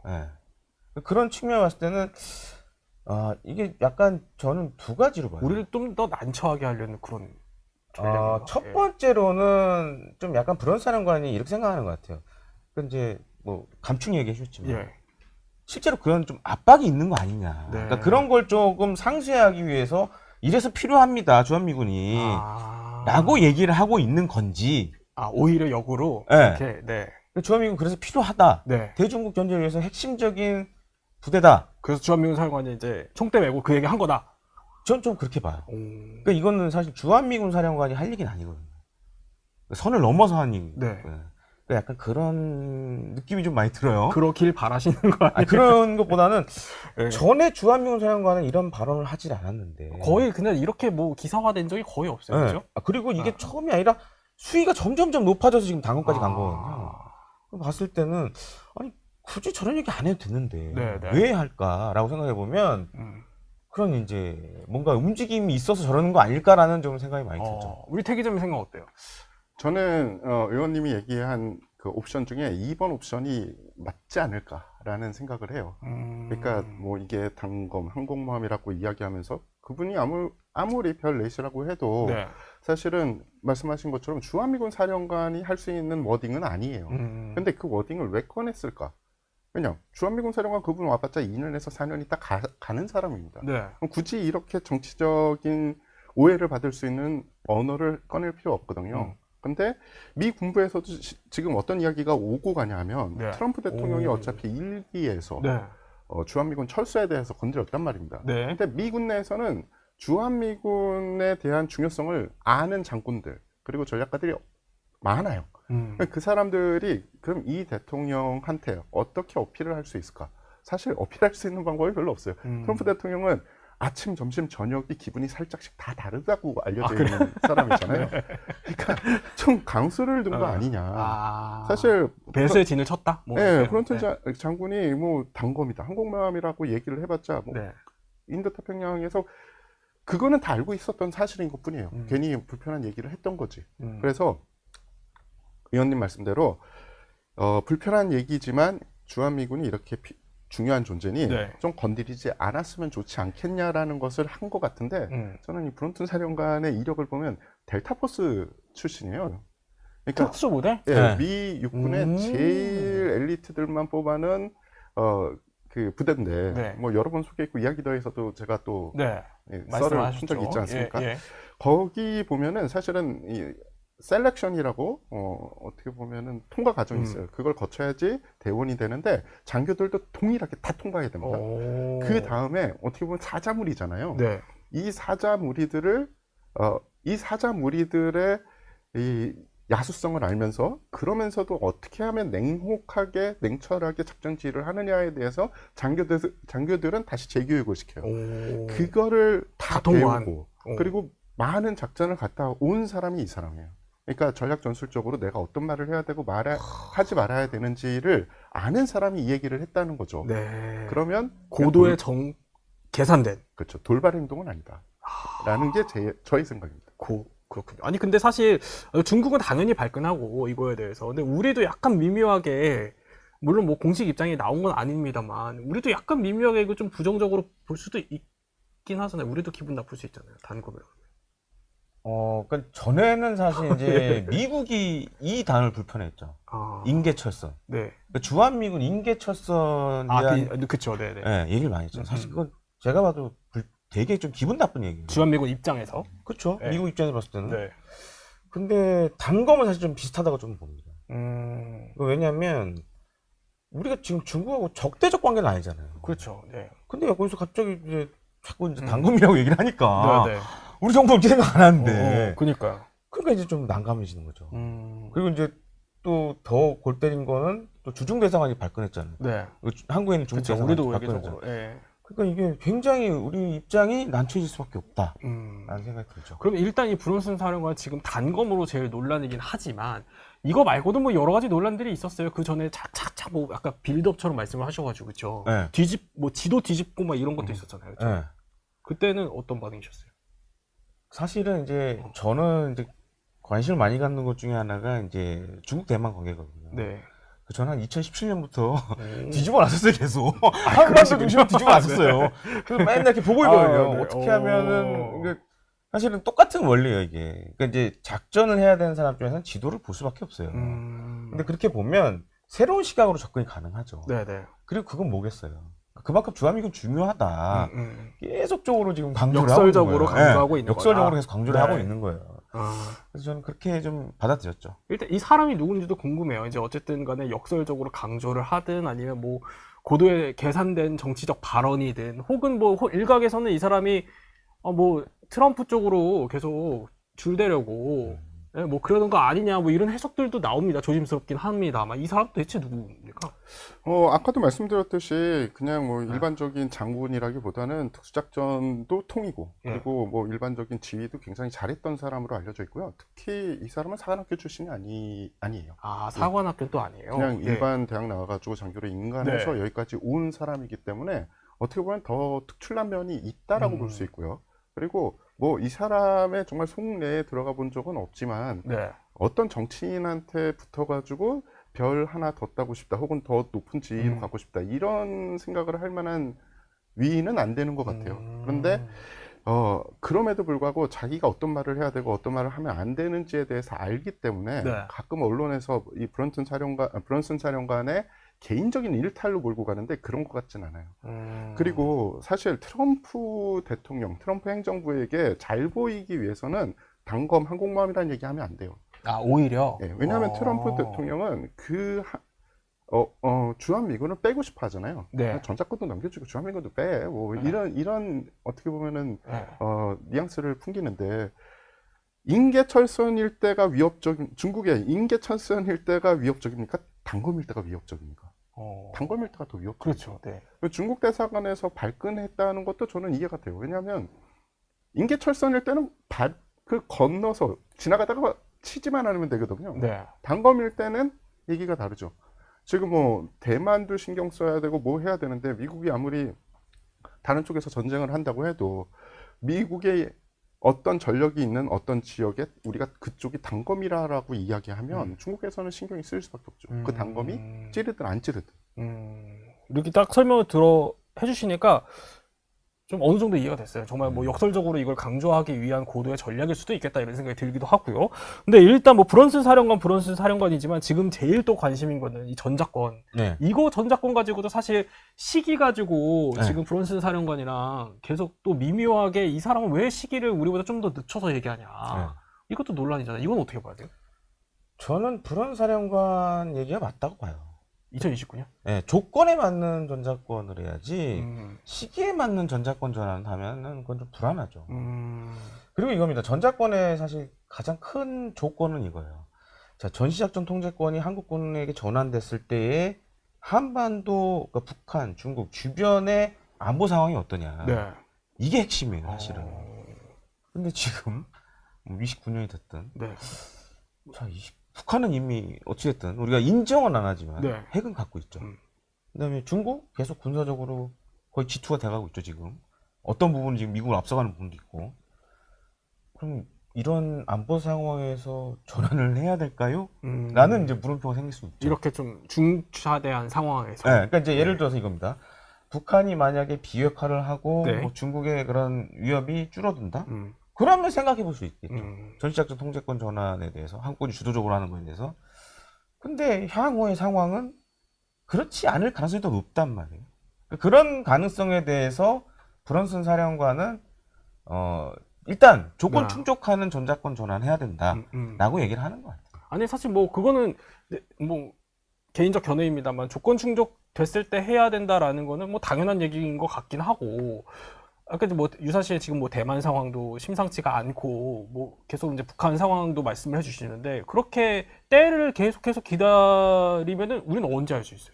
예. 그런 측면에 봤을 때는 이게 약간 저는 두 가지로 봐요. 우리를 좀 더 난처하게 하려는 그런 전략인가? 첫 예. 번째로는 좀 약간 브론사령관이 이렇게 생각하는 것 같아요. 그 이제 뭐 감축 얘기해 주셨지만 예. 실제로 그런 좀 압박이 있는 거 아니냐. 네. 그러니까 그런 걸 조금 상쇄하기 위해서 이래서 필요합니다. 주한미군이 라고 얘기를 하고 있는 건지. 오히려 역으로 네. 이렇게 네. 주한미군 그래서 필요하다. 네. 대중국 전쟁을 위해서 핵심적인 부대다. 그래서 주한미군 사령관이 이제 총대 메고 그 얘기 한 거다. 전 좀 그렇게 봐요. 그러니까 이거는 사실 주한미군 사령관이 할 얘기는 아니거든요. 선을 넘어서 한 얘기. 네. 그러니까 약간 그런 느낌이 좀 많이 들어요. 그러길 바라시는 거 아니에요? 그런 것보다는 네. 전에 주한미군 사령관은 이런 발언을 하질 않았는데 거의 그냥 이렇게 뭐 기사화된 적이 거의 없어요. 네. 그죠? 그리고 이게 처음이 아니라 수위가 점점점 높아져서 지금 단검까지 간 거거든요. 봤을 때는 아니 굳이 저런 얘기 안 해도 되는데 네, 네. 왜 할까라고 생각해 보면 그런 이제 뭔가 움직임이 있어서 저러는 거 아닐까라는 좀 생각이 많이 들죠. 우리 태 기자님 생각 어때요? 저는 의원님이 얘기한 그 옵션 중에 2번 옵션이 맞지 않을까라는 생각을 해요. 그러니까 뭐 이게 단검, 항공모함이라고 이야기하면서 그분이 아무리 별 넷이라고 해도 네. 사실은 말씀하신 것처럼 주한미군 사령관이 할 수 있는 워딩은 아니에요. 근데 그 워딩을 왜 꺼냈을까? 왜냐, 주한미군 사령관 그분 와봤자 2년에서 4년 있다 가는 사람입니다. 네. 그럼 굳이 이렇게 정치적인 오해를 받을 수 있는 언어를 꺼낼 필요 없거든요. 근데 미 군부에서도 지금 어떤 이야기가 오고 가냐 하면 네. 트럼프 대통령이 어차피 일기에서 네. 주한미군 철수에 대해서 건드렸단 말입니다. 네. 근데 미군 내에서는 주한미군에 대한 중요성을 아는 장군들 그리고 전략가들이 많아요. 그 사람들이 그럼 이 대통령한테 어떻게 어필을 할 수 있을까? 사실 어필할 수 있는 방법이 별로 없어요. 트럼프 대통령은 아침, 점심, 저녁이 기분이 살짝씩 다 다르다고 알려져 있는 사람이잖아요. 그러니까 좀 강수를 둔 거 아니냐. 사실 배수의 진을 쳤다. 뭐 네, 브런튼 장군이 뭐 단검이다, 항공모함이라고 얘기를 해봤자 뭐 네. 인도 태평양에서 그거는 다 알고 있었던 사실인 것뿐이에요. 괜히 불편한 얘기를 했던 거지. 그래서 의원님 말씀대로 불편한 얘기지만 주한미군이 이렇게 중요한 존재니 네. 좀 건드리지 않았으면 좋지 않겠냐라는 것을 한 것 같은데 저는 이 브론튼 사령관의 이력을 보면 델타포스 출신이에요. 그러니까 특수 부대? 예, 네. 미 육군의 제일 엘리트들만 뽑아는 그 부대인데 네. 뭐 여러 번 소개했고 이야기 더해서도 제가 또 네. 썰을 말씀하셨죠. 푼 적이 있지 않습니까? 예, 예. 거기 보면은 사실은 이 셀렉션이라고 어떻게 보면은 통과 과정이 있어요. 그걸 거쳐야지 대원이 되는데 장교들도 동일하게 다 통과해야 됩니다. 그 다음에 어떻게 보면 사자무리잖아요. 네. 이 사자무리들을 이 사자무리들의 이 야수성을 알면서 그러면서도 어떻게 하면 냉혹하게 냉철하게 작전 지휘를 하느냐에 대해서 장교들은 다시 재교육을 시켜요. 그거를 다 통과한. 배우고 그리고 많은 작전을 갔다 온 사람이 이 사람이에요. 그러니까 전략 전술적으로 내가 어떤 말을 해야 되고 하지 말아야 되는지를 아는 사람이 이 얘기를 했다는 거죠. 네. 그러면 고도의 계산된. 그렇죠. 돌발 행동은 아니다. 라는 게 저의 생각입니다. 그렇군요. 아니 근데 사실 중국은 당연히 발끈하고 이거에 대해서 근데 우리도 약간 미묘하게 물론 뭐 공식 입장이 나온 건 아닙니다만 우리도 약간 미묘하게 이거 좀 부정적으로 볼 수도 있긴 하잖아요. 우리도 기분 나쁠 수 있잖아요. 단검을. 그러니까 전에는 사실 이제 미국이 이 단어를 불편했죠. 인계철선. 네. 그러니까 주한미군 인계철선에 대한 그쵸. 네네. 네, 얘기를 많이 했죠. 사실 그건 제가 봐도 되게 좀 기분 나쁜 얘기예요. 주한미군 입장에서. 그렇죠. 네. 미국 입장에서 봤을 때는. 네. 근데 단검은 사실 좀 비슷하다고 좀 봅니다. 왜냐하면 우리가 지금 중국하고 적대적 관계는 아니잖아요. 그렇죠. 네. 근데 거기서 갑자기 이제 자꾸 이제 단검이라고 얘기를 하니까 네. 우리 정부 그렇게 생각 안 하는데. 그러니까요. 그러니까 이제 좀 난감해지는 거죠. 그리고 이제 또 더 골 때린 거는 또 주중 대사관이 발끈했잖아요. 네. 한국에는 중국 대사관이 우리도 발끈했잖아요. 외교적으로. 예. 그러니까 이게 굉장히 우리 입장이 난처해질 수밖에 없다. 라는 생각이 들죠. 그럼 일단 이 브론슨 사령관 지금 단검으로 제일 논란이긴 하지만 이거 말고도 뭐 여러 가지 논란들이 있었어요. 그 전에 차차차 뭐 아까 빌드업처럼 말씀을 하셔가지고 그렇죠. 네. 뭐 지도 뒤집고 막 이런 것도 있었잖아요. 그렇죠? 네. 그때는 어떤 반응이셨어요? 사실은 이제 저는 이제 관심을 많이 갖는 것 중에 하나가 이제 중국 대만 관계거든요. 네. 저는 한 2017년부터 오. 뒤집어 놨었어요, 계속. 한반도 중심으로 뒤집어 놨었어요. 그래서 맨날 이렇게 보고 있거든요. 네. 어떻게 오. 하면은, 이게 사실은 똑같은 원리예요, 이게. 그러니까 이제 작전을 해야 되는 사람 중에서는 지도를 볼 수밖에 없어요. 근데 그렇게 보면 새로운 시각으로 접근이 가능하죠. 네네. 그리고 그건 뭐겠어요? 그만큼 주한미군 중요하다. 계속적으로 지금 강조를 역설적으로 하고 있는 거예요. 강조하고 네, 있는 역설적으로 거다. 계속 강조를 네. 하고 있는 거예요. 아. 그래서 저는 그렇게 좀 받아들였죠. 일단 이 사람이 누군지도 궁금해요. 이제 어쨌든 간에 역설적으로 강조를 하든 아니면 뭐 고도의 계산된 정치적 발언이든 혹은 뭐 일각에서는 이 사람이 뭐 트럼프 쪽으로 계속 줄대려고 예, 뭐 그러는 거 아니냐 뭐 이런 해석들도 나옵니다. 조심스럽긴 합니다만 이 사람 대체 누굽니까? 아까도 말씀드렸듯이 그냥 뭐 일반적인 장군이라기보다는 특수작전도 통이고 그리고 뭐 일반적인 지휘도 굉장히 잘했던 사람으로 알려져 있고요. 특히 이 사람은 사관학교 출신이 아니에요. 아 사관학교 또 아니에요? 그냥 예. 일반 대학 나와가지고 장교로 인간해서 네. 여기까지 온 사람이기 때문에 어떻게 보면 더 특출난 면이 있다라고 볼 수 있고요. 그리고 뭐 이 사람의 정말 속내에 들어가 본 적은 없지만 네. 어떤 정치인한테 붙어가지고 별 하나 더 따고 싶다 혹은 더 높은 지위로 가고 싶다 이런 생각을 할 만한 위인은 안 되는 것 같아요. 그런데 그럼에도 불구하고 자기가 어떤 말을 해야 되고 어떤 말을 하면 안 되는지에 대해서 알기 때문에 네. 가끔 언론에서 이 브런슨 사령관의 개인적인 일탈로 몰고 가는데 그런 것 같진 않아요. 그리고 사실 트럼프 대통령, 트럼프 행정부에게 잘 보이기 위해서는 단검 항공모함이라는 얘기하면 안 돼요. 아 오히려. 네, 왜냐하면 트럼프 대통령은 주한미군을 빼고 싶어 하잖아요. 네. 전작권도 넘겨주고 주한미군도 빼. 뭐 이런 어떻게 보면은 네. 뉘앙스를 풍기는데 인계철선 일대가 중국의 인계철선 일대가 위협적입니까? 단검 일대가 위협적입니까? 단검 일대가 더 위협적이죠. 그렇죠. 네. 중국 대사관에서 발끈했다는 것도 저는 이해가 돼요. 왜냐하면 인계철선 일대는 건너서 지나가다가 치지만 않으면 되거든요. 네. 단검일 때는 얘기가 다르죠. 지금 뭐 대만도 신경 써야 되고 뭐 해야 되는데 미국이 아무리 다른 쪽에서 전쟁을 한다고 해도 미국의 어떤 전력이 있는 어떤 지역에 우리가 그쪽이 단검이라고 이야기하면 중국에서는 신경이 쓰일 수밖에 없죠. 그 단검이 찌르든 안 찌르든. 이렇게 딱 설명을 해주시니까 좀 어느 정도 이해가 됐어요. 정말 뭐 역설적으로 이걸 강조하기 위한 고도의 전략일 수도 있겠다 이런 생각이 들기도 하고요. 근데 일단 뭐 브런슨 사령관이지만 지금 제일 또 관심인 거는 이 전작권. 네. 이거 전작권 가지고도 사실 시기 가지고 네. 지금 브런슨 사령관이랑 계속 또 미묘하게 이 사람은 왜 시기를 우리보다 좀 더 늦춰서 얘기하냐. 네. 이것도 논란이잖아요. 이건 어떻게 봐야 돼요? 저는 브런 사령관 얘기가 맞다고 봐요. 2029년? 네, 조건에 맞는 전작권을 해야지 시기에 맞는 전작권 전환을 하면은 그건 좀 불안하죠. 그리고 이겁니다. 전작권의 사실 가장 큰 조건은 이거예요. 자, 전시작전 통제권이 한국군에게 전환됐을 때의 한반도, 그러니까 북한, 중국 주변의 안보 상황이 어떠냐. 네. 이게 핵심이에요, 사실은. 근데 지금 29년이 됐든 네. 자, 북한은 이미 어찌됐든 우리가 인정은 안 하지만 네. 핵은 갖고 있죠. 그다음에 중국 계속 군사적으로 거의 G2가 돼가고 있죠 지금. 어떤 부분은 지금 미국을 앞서가는 부분도 있고. 그럼 이런 안보 상황에서 전환을 해야 될까요? 라는 이제 물음표가 생길 수 있죠. 이렇게 좀 중차대한 상황에서. 네, 그러니까 이제 예를 들어서 이겁니다. 북한이 만약에 비핵화를 하고 네. 뭐 중국의 그런 위협이 줄어든다. 그러면 생각해 볼 수 있겠죠. 전시작전 통제권 전환에 대해서 한국군이 주도적으로 하는 거에 대해서. 근데 향후의 상황은 그렇지 않을 가능성이 더 높단 말이에요. 그런 가능성에 대해서 브런슨 사령관은 일단 조건 네. 충족하는 전작권 전환해야 된다라고 얘기를 하는 것 같아요. 아니 사실 뭐 그거는 뭐 개인적 견해입니다만 조건 충족됐을 때 해야 된다라는 거는 뭐 당연한 얘기인 것 같긴 하고 아까 뭐 유사시에 지금 뭐 대만 상황도 심상치가 않고 뭐 계속 이제 북한 상황도 말씀을 해주시는데 그렇게 때를 계속해서 기다리면은 우리는 언제 알 수 있어요?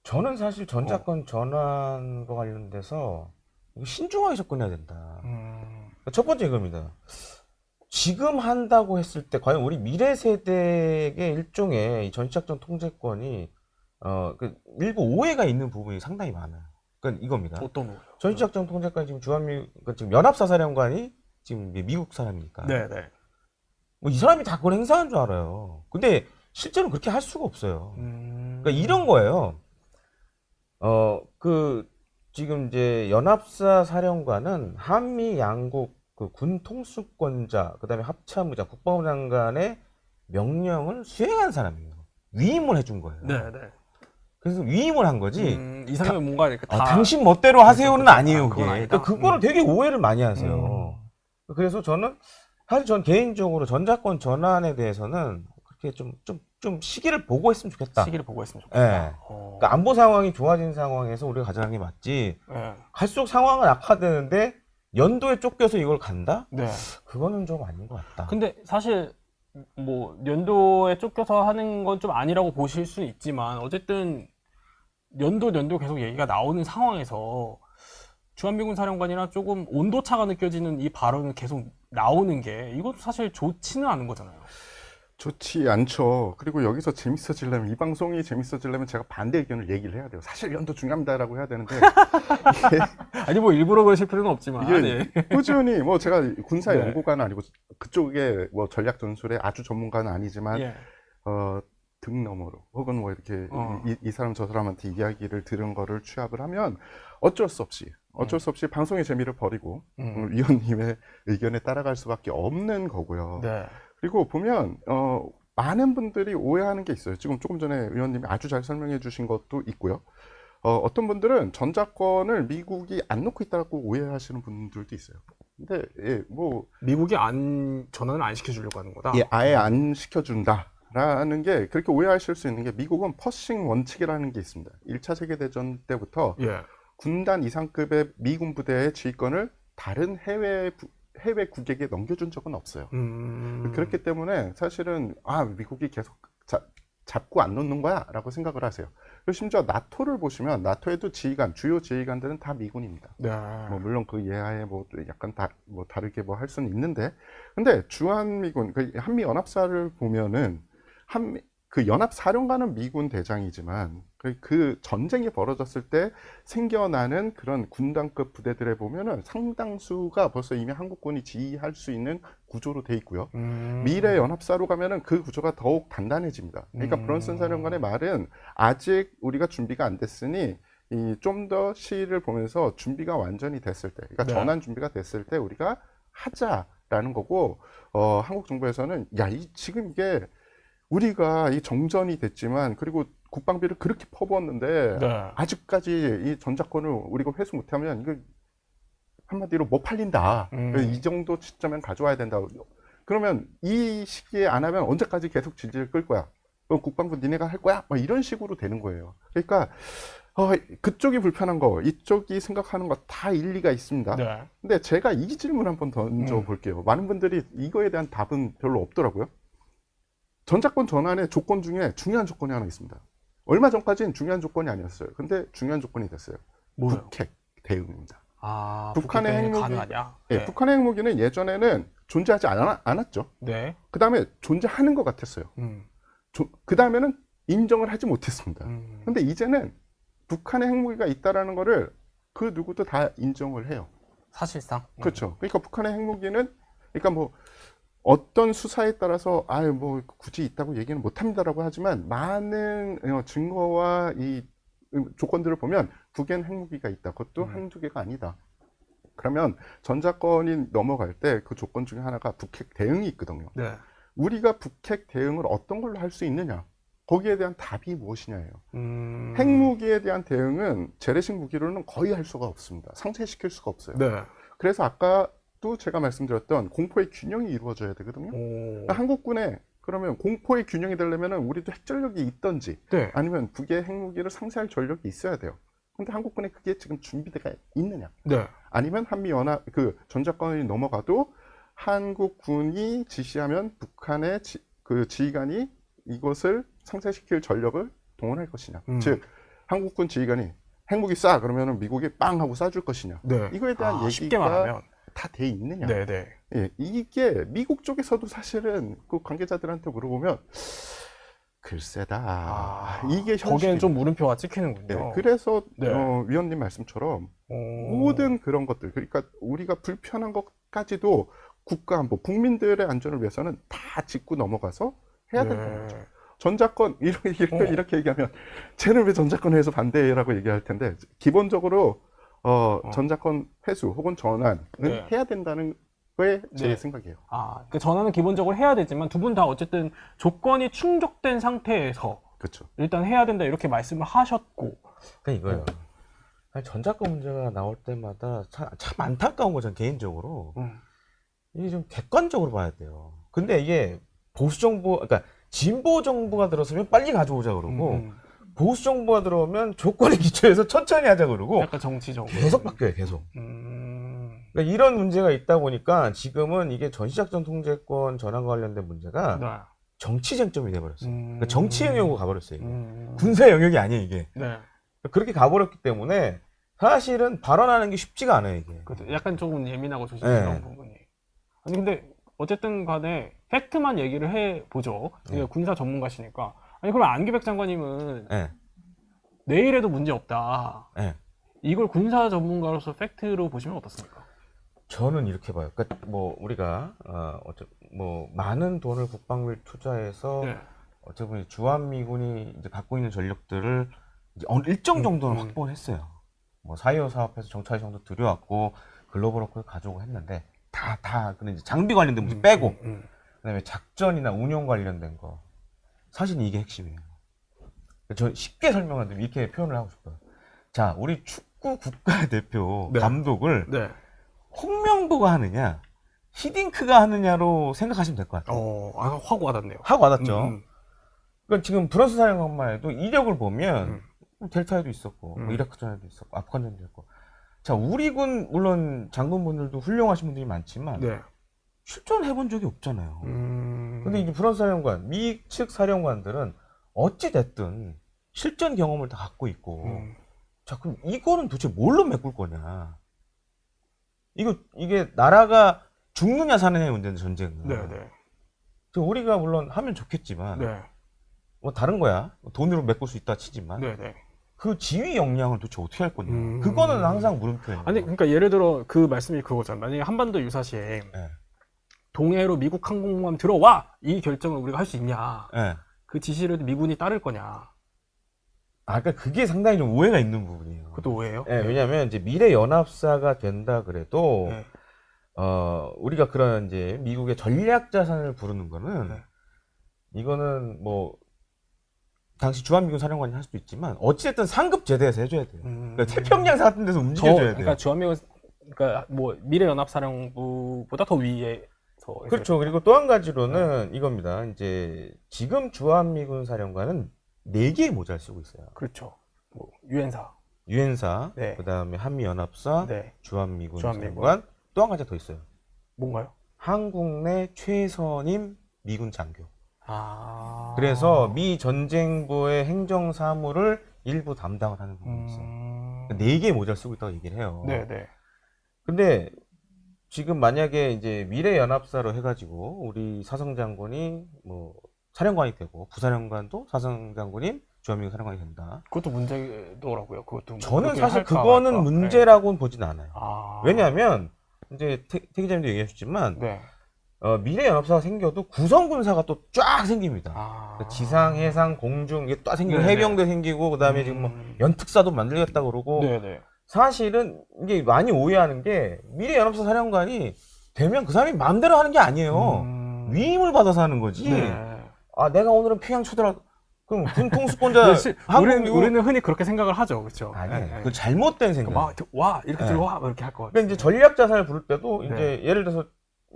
저는 사실 전작권 전환과 관련돼서 신중하게 접근해야 된다. 첫 번째 이겁니다. 지금 한다고 했을 때 과연 우리 미래 세대의 일종의 이 전시작전 통제권이 일부 오해가 있는 부분이 상당히 많아요. 그러니까 이겁니다. 어떤 거요? 전시작전 통제권 지금 지금 연합사사령관이 지금 미국 사람이니까. 네네. 뭐 이 사람이 다 그걸 행사한 줄 알아요. 근데 실제로 그렇게 할 수가 없어요. 그러니까 이런 거예요. 지금 이제 연합사 사령관은 한미 양국 그 군 통수권자, 그다음에 합참의장, 국방부 장관의 명령을 수행한 사람이에요. 위임을 해준 거예요. 네, 네. 그래서 위임을 한 거지. 이 사람이 뭔가 이렇게 다 당신 멋대로 하세요는 아니에요. 그건 그게. 아니다. 그러니까 그거를 되게 오해를 많이 하세요. 그래서 사실 전 개인적으로 전자권 전환에 대해서는 그렇게 좀 시기를 보고 했으면 좋겠다. 시기를 보고 했으면 예. 좋겠다. 그러니까 안보 상황이 좋아진 상황에서 우리가 가져가는 게 맞지. 네. 갈수록 상황은 악화되는데 연도에 쫓겨서 이걸 간다? 네. 그거는 좀 아닌 것 같다. 근데 사실 뭐 연도에 쫓겨서 하는 건 좀 아니라고 보실 수는 있지만 어쨌든 연도 계속 얘기가 나오는 상황에서 주한미군 사령관이나 조금 온도차가 느껴지는 이 발언은 계속 나오는 게 이것도 사실 좋지는 않은 거잖아요. 좋지 않죠. 그리고 여기서 재밌어지려면, 이 방송이 재밌어지려면 제가 반대 의견을 얘기를 해야 돼요. 사실 연도 중요합니다라고 해야 되는데 아니 뭐 일부러 그러실 필요는 없지만 이게 예. 꾸준히 뭐 제가 군사 네. 연구가는 아니고 그쪽에 뭐 전략 전술의 아주 전문가는 아니지만 예. 등 너머로 혹은 뭐 이렇게 어. 이 사람 저 사람한테 이야기를 들은 거를 취합을 하면 어쩔 수 없이 방송의 재미를 버리고 위원님의 의견에 따라갈 수밖에 없는 거고요. 네. 그리고 보면 많은 분들이 오해하는 게 있어요. 지금 조금 전에 위원님이 아주 잘 설명해 주신 것도 있고요. 어떤 분들은 전자권을 미국이 안 놓고 있다고 오해하시는 분들도 있어요. 근데 뭐 미국이 전환을 안 시켜주려고 하는 거다. 아예 안 시켜준다라는 게, 그렇게 오해하실 수 있는 게, 미국은 퍼싱 원칙이라는 게 있습니다. 1차 세계대전 때부터 예. 군단 이상급의 미군 부대의 지휘권을 다른 해외 국에게 넘겨준 적은 없어요. 그렇기 때문에 사실은 미국이 계속 잡고 안 놓는 거야 라고 생각을 하세요. 그리고 심지어 나토를 보시면 나토에도 주요 지휘관들은 다 미군입니다. 네. 뭐 물론 그 예하에 뭐 약간 다르게 뭐 할 수는 있는데, 근데 주한미군, 그 한미 연합사를 보면은 그 연합 사령관은 미군 대장이지만 그 전쟁이 벌어졌을 때 생겨나는 그런 군단급 부대들에 보면은 상당수가 벌써 이미 한국군이 지휘할 수 있는 구조로 돼 있고요. 미래 연합사로 가면은 그 구조가 더욱 단단해집니다. 그러니까 브런슨 사령관의 말은 아직 우리가 준비가 안 됐으니 좀 더 시일을 보면서 준비가 완전히 됐을 때, 그러니까 네. 전환 준비가 됐을 때 우리가 하자라는 거고, 한국 정부에서는 지금 이게 우리가 이 정전이 됐지만, 그리고 국방비를 그렇게 퍼부었는데 네. 아직까지 이 전자권을 우리가 회수 못하면 이거 한마디로 못 팔린다. 이 정도 시점엔 가져와야 된다. 그러면 이 시기에 안 하면 언제까지 계속 질질 끌 거야? 그럼 국방부 니네가 할 거야? 막 이런 식으로 되는 거예요. 그러니까 그쪽이 불편한 거, 이쪽이 생각하는 거 다 일리가 있습니다. 네. 근데 제가 이 질문 한번 던져 볼게요. 많은 분들이 이거에 대한 답은 별로 없더라고요. 전자권 전환의 조건 중에 중요한 조건이 하나 있습니다. 얼마 전까지는 중요한 조건이 아니었어요. 근데 중요한 조건이 됐어요. 뭐예요? 북핵 대응입니다. 북한의 핵무기 핵무기- 가능하냐? 네, 북한의 핵무기는 예전에는 존재하지 않았죠. 네. 그 다음에 존재하는 것 같았어요. 그 다음에는 인정을 하지 못했습니다. 근데 이제는 북한의 핵무기가 있다라는 거를 그 누구도 다 인정을 해요. 사실상. 그렇죠. 그러니까 북한의 핵무기는, 그러니까 뭐 어떤 수사에 따라서 뭐 굳이 있다고 얘기는 못합니다라고 하지만, 많은 증거와 이 조건들을 보면 북엔 핵무기가 있다. 그것도 한두 개가 아니다. 그러면 전자권이 넘어갈 때 그 조건 중에 하나가 북핵 대응이 있거든요. 네. 우리가 북핵 대응을 어떤 걸로 할 수 있느냐, 거기에 대한 답이 무엇이냐예요. 핵무기에 대한 대응은 재래식 무기로는 거의 할 수가 없습니다. 상쇄시킬 수가 없어요. 네. 그래서 아까도 제가 말씀드렸던 공포의 균형이 이루어져야 되거든요. 그러니까 한국군에 그러면 공포의 균형이 되려면 우리도 핵전력이 있던지, 네. 아니면 북의 핵무기를 상쇄할 전력이 있어야 돼요. 근데 한국군에 그게 지금 준비가 있느냐? 네. 아니면 한미연합 그 전자권이 넘어가도 한국군이 지시하면 북한의 그 지휘관이 이것을 상쇄시킬 전력을 동원할 것이냐? 즉 한국군 지휘관이 핵무기 쏴 그러면은 미국이 빵 하고 쏴줄 것이냐? 네. 이거에 대한 쉽게 얘기가 말하면. 다 돼 있느냐? 네, 네. 예, 이게 미국 쪽에서도 사실은 그 관계자들한테 물어보면 글쎄다. 이게 거기에는 현실이다. 좀 물음표가 찍히는군요. 네, 그래서 네. 위원님 말씀처럼 모든 그런 것들, 그러니까 우리가 불편한 것까지도 국가 뭐 국민들의 안전을 위해서는 다 짚고 넘어가서 해야 된다는 거죠. 네. 전자권 이렇게 얘기하면 쟤는 왜 전자권 회수 반대라고 얘기할 텐데 기본적으로 전자권 회수 혹은 전환은 네. 해야 된다는 게 제 네. 생각이에요. 그 전환은 기본적으로 해야 되지만 두 분 다 어쨌든 조건이 충족된 상태에서 그렇죠. 일단 해야 된다 이렇게 말씀을 하셨고. 그러니까 이거예요. 아니, 전자권 문제가 나올 때마다 참 안타까운 거죠, 개인적으로. 이게 좀 객관적으로 봐야 돼요. 근데 이게 보수 정부, 그러니까 진보 정부가 들어서면 빨리 가져오자 그러고, 보수 정부가 들어오면 조건에 기초해서 천천히 하자 그러고, 약간 정치적으로. 계속 바뀌어요, 계속. 그러니까 이런 문제가 있다 보니까 지금은 이게 전시작전 통제권 전환과 관련된 문제가 네. 정치 쟁점이 돼버렸어요. 그러니까 정치 영역으로 가버렸어요. 이게. 음. 군사 영역이 아니에요, 이게. 네. 그렇게 가버렸기 때문에 사실은 발언하는 게 쉽지가 않아요, 이게. 그렇죠. 약간 조금 예민하고 조심스러운 네. 부분이. 아니 근데 어쨌든 간에 팩트만 얘기를 해보죠. 네. 군사 전문가시니까. 아니 그럼 안규백 장관님은 네. 내일에도 문제 없다. 네. 이걸 군사 전문가로서 팩트로 보시면 어떻습니까? 저는 이렇게 봐요. 그러니까 뭐 우리가 뭐 많은 돈을 국방비를 투자해서 네. 어떻게 보면 주한미군이 이제 갖고 있는 전력들을 이제 어느 일정 정도는 확보를 했어요. 뭐 4.25 사업에서 정찰 정도 들여왔고 글로벌 워크를 가져오고 했는데 다 근데 이제 장비 관련된 문제 빼고 그다음에 작전이나 운용 관련된 거 사실 이게 핵심이에요. 저 쉽게 설명하면 이렇게 표현을 하고 싶어요. 자, 우리 축구 국가대표 네. 감독을 네. 홍명보가 하느냐, 히딩크가 하느냐로 생각하시면 될 것 같아요. 확 와닿네요. 하고 와닿죠. 그러니까 지금 프랑스 사령관만 해도 이력을 보면 델타에도 있었고, 뭐 이라크전에도 있었고, 아프간전도 있었고. 자, 우리 군 물론 장군분들도 훌륭하신 분들이 많지만 네. 출전해본 적이 없잖아요. 음. 근데 이제 프랑스 사령관, 미 측 사령관들은 어찌 됐든 실전 경험을 다 갖고 있고, 자, 그럼 이거는 도대체 뭘로 메꿀 거냐? 이게 나라가 죽느냐 사느냐의 문제인데, 전쟁은. 네네. 우리가 물론 하면 좋겠지만, 네. 뭐 다른 거야. 돈으로 메꿀 수 있다 치지만, 네네. 그 지휘 역량을 도대체 어떻게 할 거냐. 그거는 항상 물음표예요. 아니 그러니까 예를 들어 그 말씀이 그거잖아요. 만약에 한반도 유사시에 네. 동해로 미국 항공모함 들어와 이 결정을 우리가 할 수 있냐? 네. 그 지시를 미군이 따를 거냐? 그러니까 그게 상당히 좀 오해가 있는 부분이에요. 그것도 오해예요? 네, 왜냐하면 이제 미래 연합사가 된다 그래도 네. 우리가 그런 이제 미국의 전략 자산을 부르는 거는 네. 이거는 뭐 당시 주한미군 사령관이 할 수도 있지만 어찌됐든 상급 제대에서 해줘야 돼요. 그러니까 태평양 같은 데서 움직여줘야 돼요. 그러니까 주한미군 그러니까 뭐 미래연합사령부보다 더 위에서 그렇죠. 그리고 또 한 가지로는 이겁니다. 이제 지금 주한미군 사령관은 4개의 모자를 쓰고 있어요. 그렇죠. 뭐 유엔사, 유엔사, 네. 그다음에 한미연합사, 네. 주한미군 주한미군. 사령관, 또 한 가지 더 있어요. 뭔가요? 한국 내 최선임 미군 장교. 아. 그래서 미 전쟁부의 행정 사무를 일부 담당을 하는 부분이 있어요. 4개의 모자를 쓰고 있다고 얘기를 해요. 네네. 근데 지금 만약에 이제 미래연합사로 해가지고 우리 사성장군이 뭐 사령관이 되고 부사령관도 사성장군인 주한미군 사령관이 된다. 그것도 문제더라고요. 그것도 뭐 저는 그렇게 사실 할까 그거는 말까. 문제라고는 보진 않아요. 아. 왜냐하면 이제 태 기자님도 얘기하셨지만 네. 미래연합사가 생겨도 구성군사가 또 쫙 생깁니다. 아. 그러니까 지상, 해상, 공중 이게 또 생기고 네네. 해병대 생기고 그다음에 지금 뭐 연특사도 만들겠다 그러고 네네. 사실은 이게 많이 오해하는 게 미래연합사 사령관이 되면 그 사람이 마음대로 하는 게 아니에요. 위임을 받아서 하는 거지. 네. 아 내가 오늘은 평양 쳐들어 그럼 군 통수권자 우리는 흔히 그렇게 생각을 하죠, 그렇죠? 아니에요. 그 잘못된 생각. 와 이렇게 네. 들어와 이렇게 할 것 같아요. 그러니까 이제 전략 자산을 부를 때도 네. 이제 예를 들어서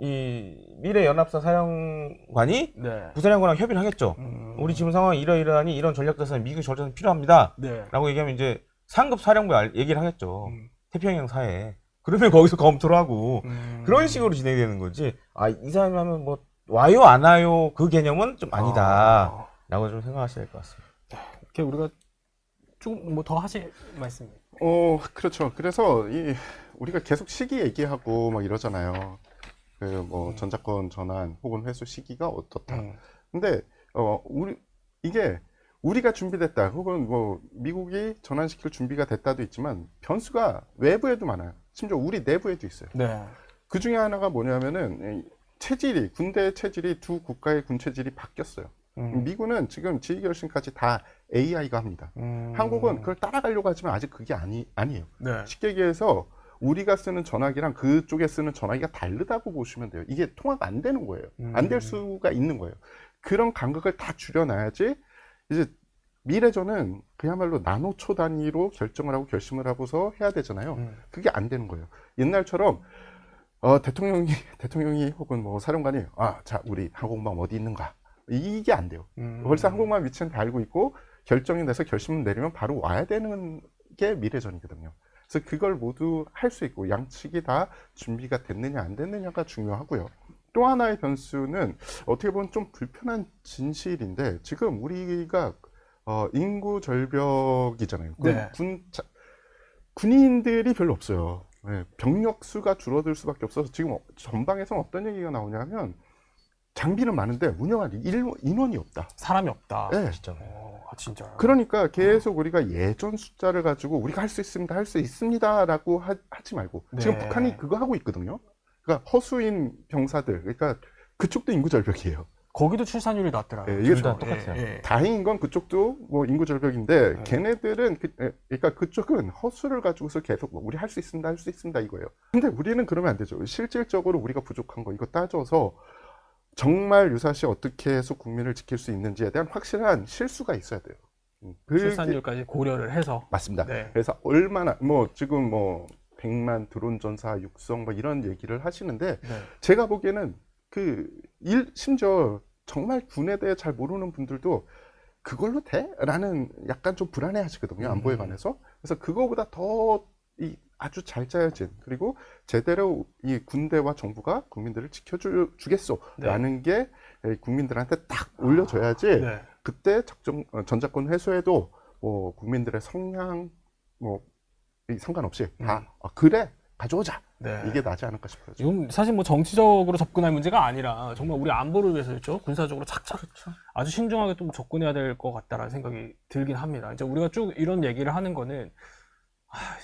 이 미래연합사 사령관이 네. 부사령관하고 협의를 하겠죠. 우리 지금 상황이 이러이러하니 이런 전략 자산, 미국 전략 자산 필요합니다. 네. 라고 얘기하면 이제 상급 사령부에 얘기를 하겠죠. 태평양 사회에. 그러면 거기서 검토를 하고 그런 식으로 진행되는 거지. 아, 이 사람이 하면 뭐 와요 안 와요 그 개념은 좀 아니다. 라고 좀 생각하셔야 될 것 같습니다. 이렇게 우리가 좀 뭐 더 하실 말씀. 그렇죠. 그래서 우리가 계속 시기 얘기하고 막 이러잖아요. 그 뭐 전자권 전환 혹은 회수 시기가 어떻다. 근데 이게 우리가 준비됐다 혹은 뭐 미국이 전환시킬 준비가 됐다도 있지만 변수가 외부에도 많아요. 심지어 우리 내부에도 있어요. 네. 그 중에 하나가 뭐냐면은 체질이 군대 체질이 두 국가의 군 체질이 바뀌었어요. 미군은 지금 지휘결심까지 다 AI가 합니다. 한국은 그걸 따라가려고 하지만 아직 그게 아니에요. 네. 쉽게 얘기해서 우리가 쓰는 전화기랑 그쪽에 쓰는 전화기가 다르다고 보시면 돼요. 이게 통화가 안 되는 거예요. 안 될 수가 있는 거예요. 그런 간극을 다 줄여놔야지 이제 미래전은 그야말로 나노초 단위로 결정을 하고 결심을 하고서 해야 되잖아요. 그게 안 되는 거예요. 옛날처럼 대통령이 혹은 뭐 사령관이 자 우리 항공모함 어디 있는가 이게 안 돼요. 벌써 항공모함 위치는 다 알고 있고 결정이 돼서 결심을 내리면 바로 와야 되는 게 미래전이거든요. 그래서 그걸 모두 할 수 있고 양측이 다 준비가 됐느냐 안 됐느냐가 중요하고요. 또 하나의 변수는 어떻게 보면 좀 불편한 진실인데 지금 우리가 인구 절벽이잖아요. 네. 군인들이 별로 없어요. 네, 병력 수가 줄어들 수밖에 없어서 지금 전방에서 어떤 얘기가 나오냐면 장비는 많은데 운영할 인원이 없다. 사람이 없다. 네. 진짜. 진짜요? 그러니까 계속 우리가 예전 숫자를 가지고 우리가 할 수 있습니다, 할 수 있습니다라고 하지 말고 지금 네. 북한이 그거 하고 있거든요. 그러니까 허수인 병사들, 그러니까 그쪽도 인구 절벽이에요. 거기도 출산율이 낮더라고요. 이게 둘 다 똑같아요. 예. 다행인 건 그쪽도 뭐 인구 절벽인데 네. 걔네들은 그러니까 그쪽은 허수를 가지고서 계속 우리 할 수 있습니다, 할 수 있습니다 이거예요. 근데 우리는 그러면 안 되죠. 실질적으로 우리가 부족한 거 이거 따져서 정말 유사시 어떻게 해서 국민을 지킬 수 있는지에 대한 확실한 실수가 있어야 돼요. 출산율까지 고려를 해서. 맞습니다. 네. 그래서 얼마나 뭐 지금 뭐 100만 드론 전사 육성 뭐 이런 얘기를 하시는데 네. 제가 보기에는 심지어 정말 군에 대해 잘 모르는 분들도 그걸로 돼? 라는 약간 좀 불안해 하시거든요. 안보에 관해서. 그래서 그거보다 더 아주 잘 짜여진 그리고 제대로 이 군대와 정부가 국민들을 지켜주겠소 라는 게 국민들한테 딱 올려줘야지 네. 그때 전자권 회수에도 뭐 국민들의 성향 뭐 상관없이 다 그래 가져오자 네. 이게 나지 않을까 싶어요. 지금 사실 뭐 정치적으로 접근할 문제가 아니라 정말 우리 안보를 위해서였죠. 군사적으로 착착 아주 신중하게 좀 접근해야 될 것 같다라는 생각이 들긴 합니다. 이제 우리가 쭉 이런 얘기를 하는 거는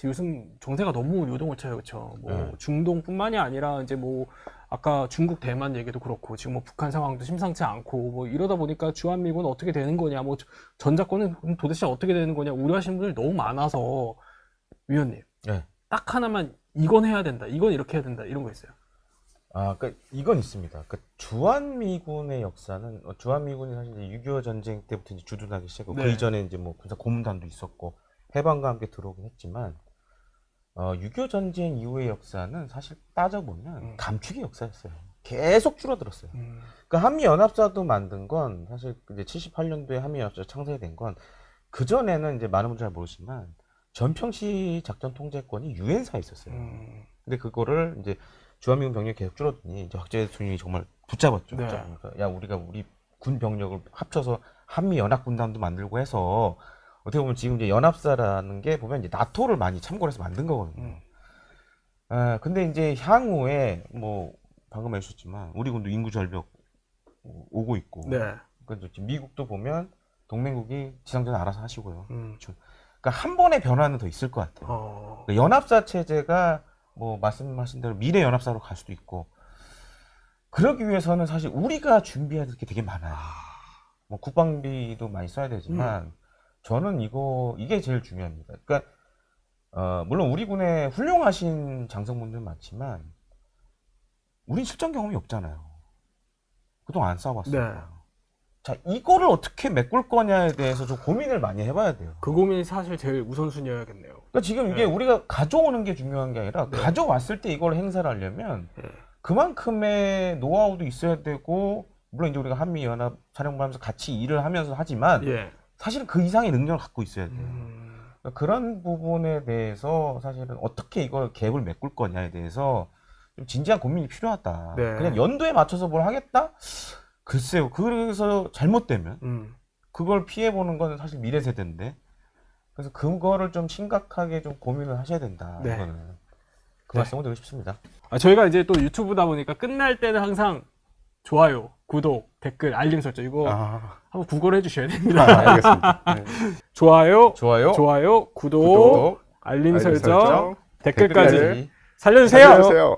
요즘 정세가 너무 요동을 쳐요, 그렇죠? 뭐 중동뿐만이 아니라 이제 뭐 아까 중국 대만 얘기도 그렇고 지금 뭐 북한 상황도 심상치 않고 뭐 이러다 보니까 주한미군 어떻게 되는 거냐, 뭐 전작권은 도대체 어떻게 되는 거냐 우려하시는 분들이 너무 많아서 위원님, 네. 딱 하나만 이건 해야 된다, 이건 이렇게 해야 된다 이런 거 있어요? 그러니까 이건 있습니다. 주한미군의 역사는 주한미군이 사실 이제 6.25 전쟁 때부터 이제 주둔하기 시작하고 네. 그 이전에 이제 뭐 군사 고문단도 있었고 해방과 함께 들어오긴 했지만 6.25 전쟁 이후의 역사는 사실 따져보면 감축의 역사였어요. 계속 줄어들었어요. 그러니까 한미연합사도 만든 건 사실 이제 78년도에 한미연합사 창설이 된 건 그 전에는 이제 많은 분들 잘 모르지만 전평시 작전 통제권이 유엔사에 있었어요. 근데 그거를 이제 주한미군 병력이 계속 줄어드니 이제 박정희 대통령이 정말 붙잡았죠. 네. 그러니까 야 우리가 우리 군 병력을 합쳐서 한미연합군단도 만들고 해서 어떻게 보면 지금 이제 연합사라는 게 보면 이제 나토를 많이 참고를 해서 만든 거거든요. 근데 이제 향후에 뭐 방금 해주셨지만 우리 군도 인구 절벽 오고 있고, 네. 그러니까 지금 미국도 보면 동맹국이 지상전 알아서 하시고요. 그러니까 한 번의 변화는 더 있을 것 같아요. 그러니까 연합사 체제가 뭐 말씀하신 대로 미래 연합사로 갈 수도 있고, 그러기 위해서는 사실 우리가 준비해야 될 게 되게 많아요. 뭐 국방비도 많이 써야 되지만. 저는 이게 제일 중요합니다. 그러니까 물론 우리 군에 훌륭하신 장성분들 많지만 우린 실전 경험이 없잖아요. 그동안 안 싸워봤어요. 네. 자, 이거를 어떻게 메꿀 거냐에 대해서 좀 고민을 많이 해봐야 돼요. 그 고민이 사실 제일 우선순위여야겠네요. 그러니까 지금 이게 우리가 가져오는 게 중요한 게 아니라 가져왔을 때 이걸 행사를 하려면 그만큼의 노하우도 있어야 되고, 물론 이제 우리가 한미연합 사령부 하면서 같이 일을 하면서 하지만 사실은 그 이상의 능력을 갖고 있어야 돼요. 그러니까 그런 부분에 대해서 사실은 어떻게 이걸 갭을 메꿀 거냐에 대해서 좀 진지한 고민이 필요하다. 네. 그냥 연도에 맞춰서 뭘 하겠다? 글쎄요. 그래서 잘못되면 그걸 피해보는 건 사실 미래 세대인데, 그래서 그거를 좀 심각하게 좀 고민을 하셔야 된다. 네. 이거는 그 말씀을 드리고 싶습니다. 저희가 이제 또 유튜브다 보니까 끝날 때는 항상 좋아요, 구독, 댓글, 알림 설정 이거 한번 구글 해주셔야 됩니다. 알겠습니다. 네. 좋아요, 좋아요, 구독, 알림 설정, 댓글까지 살려주세요. 알려주세요.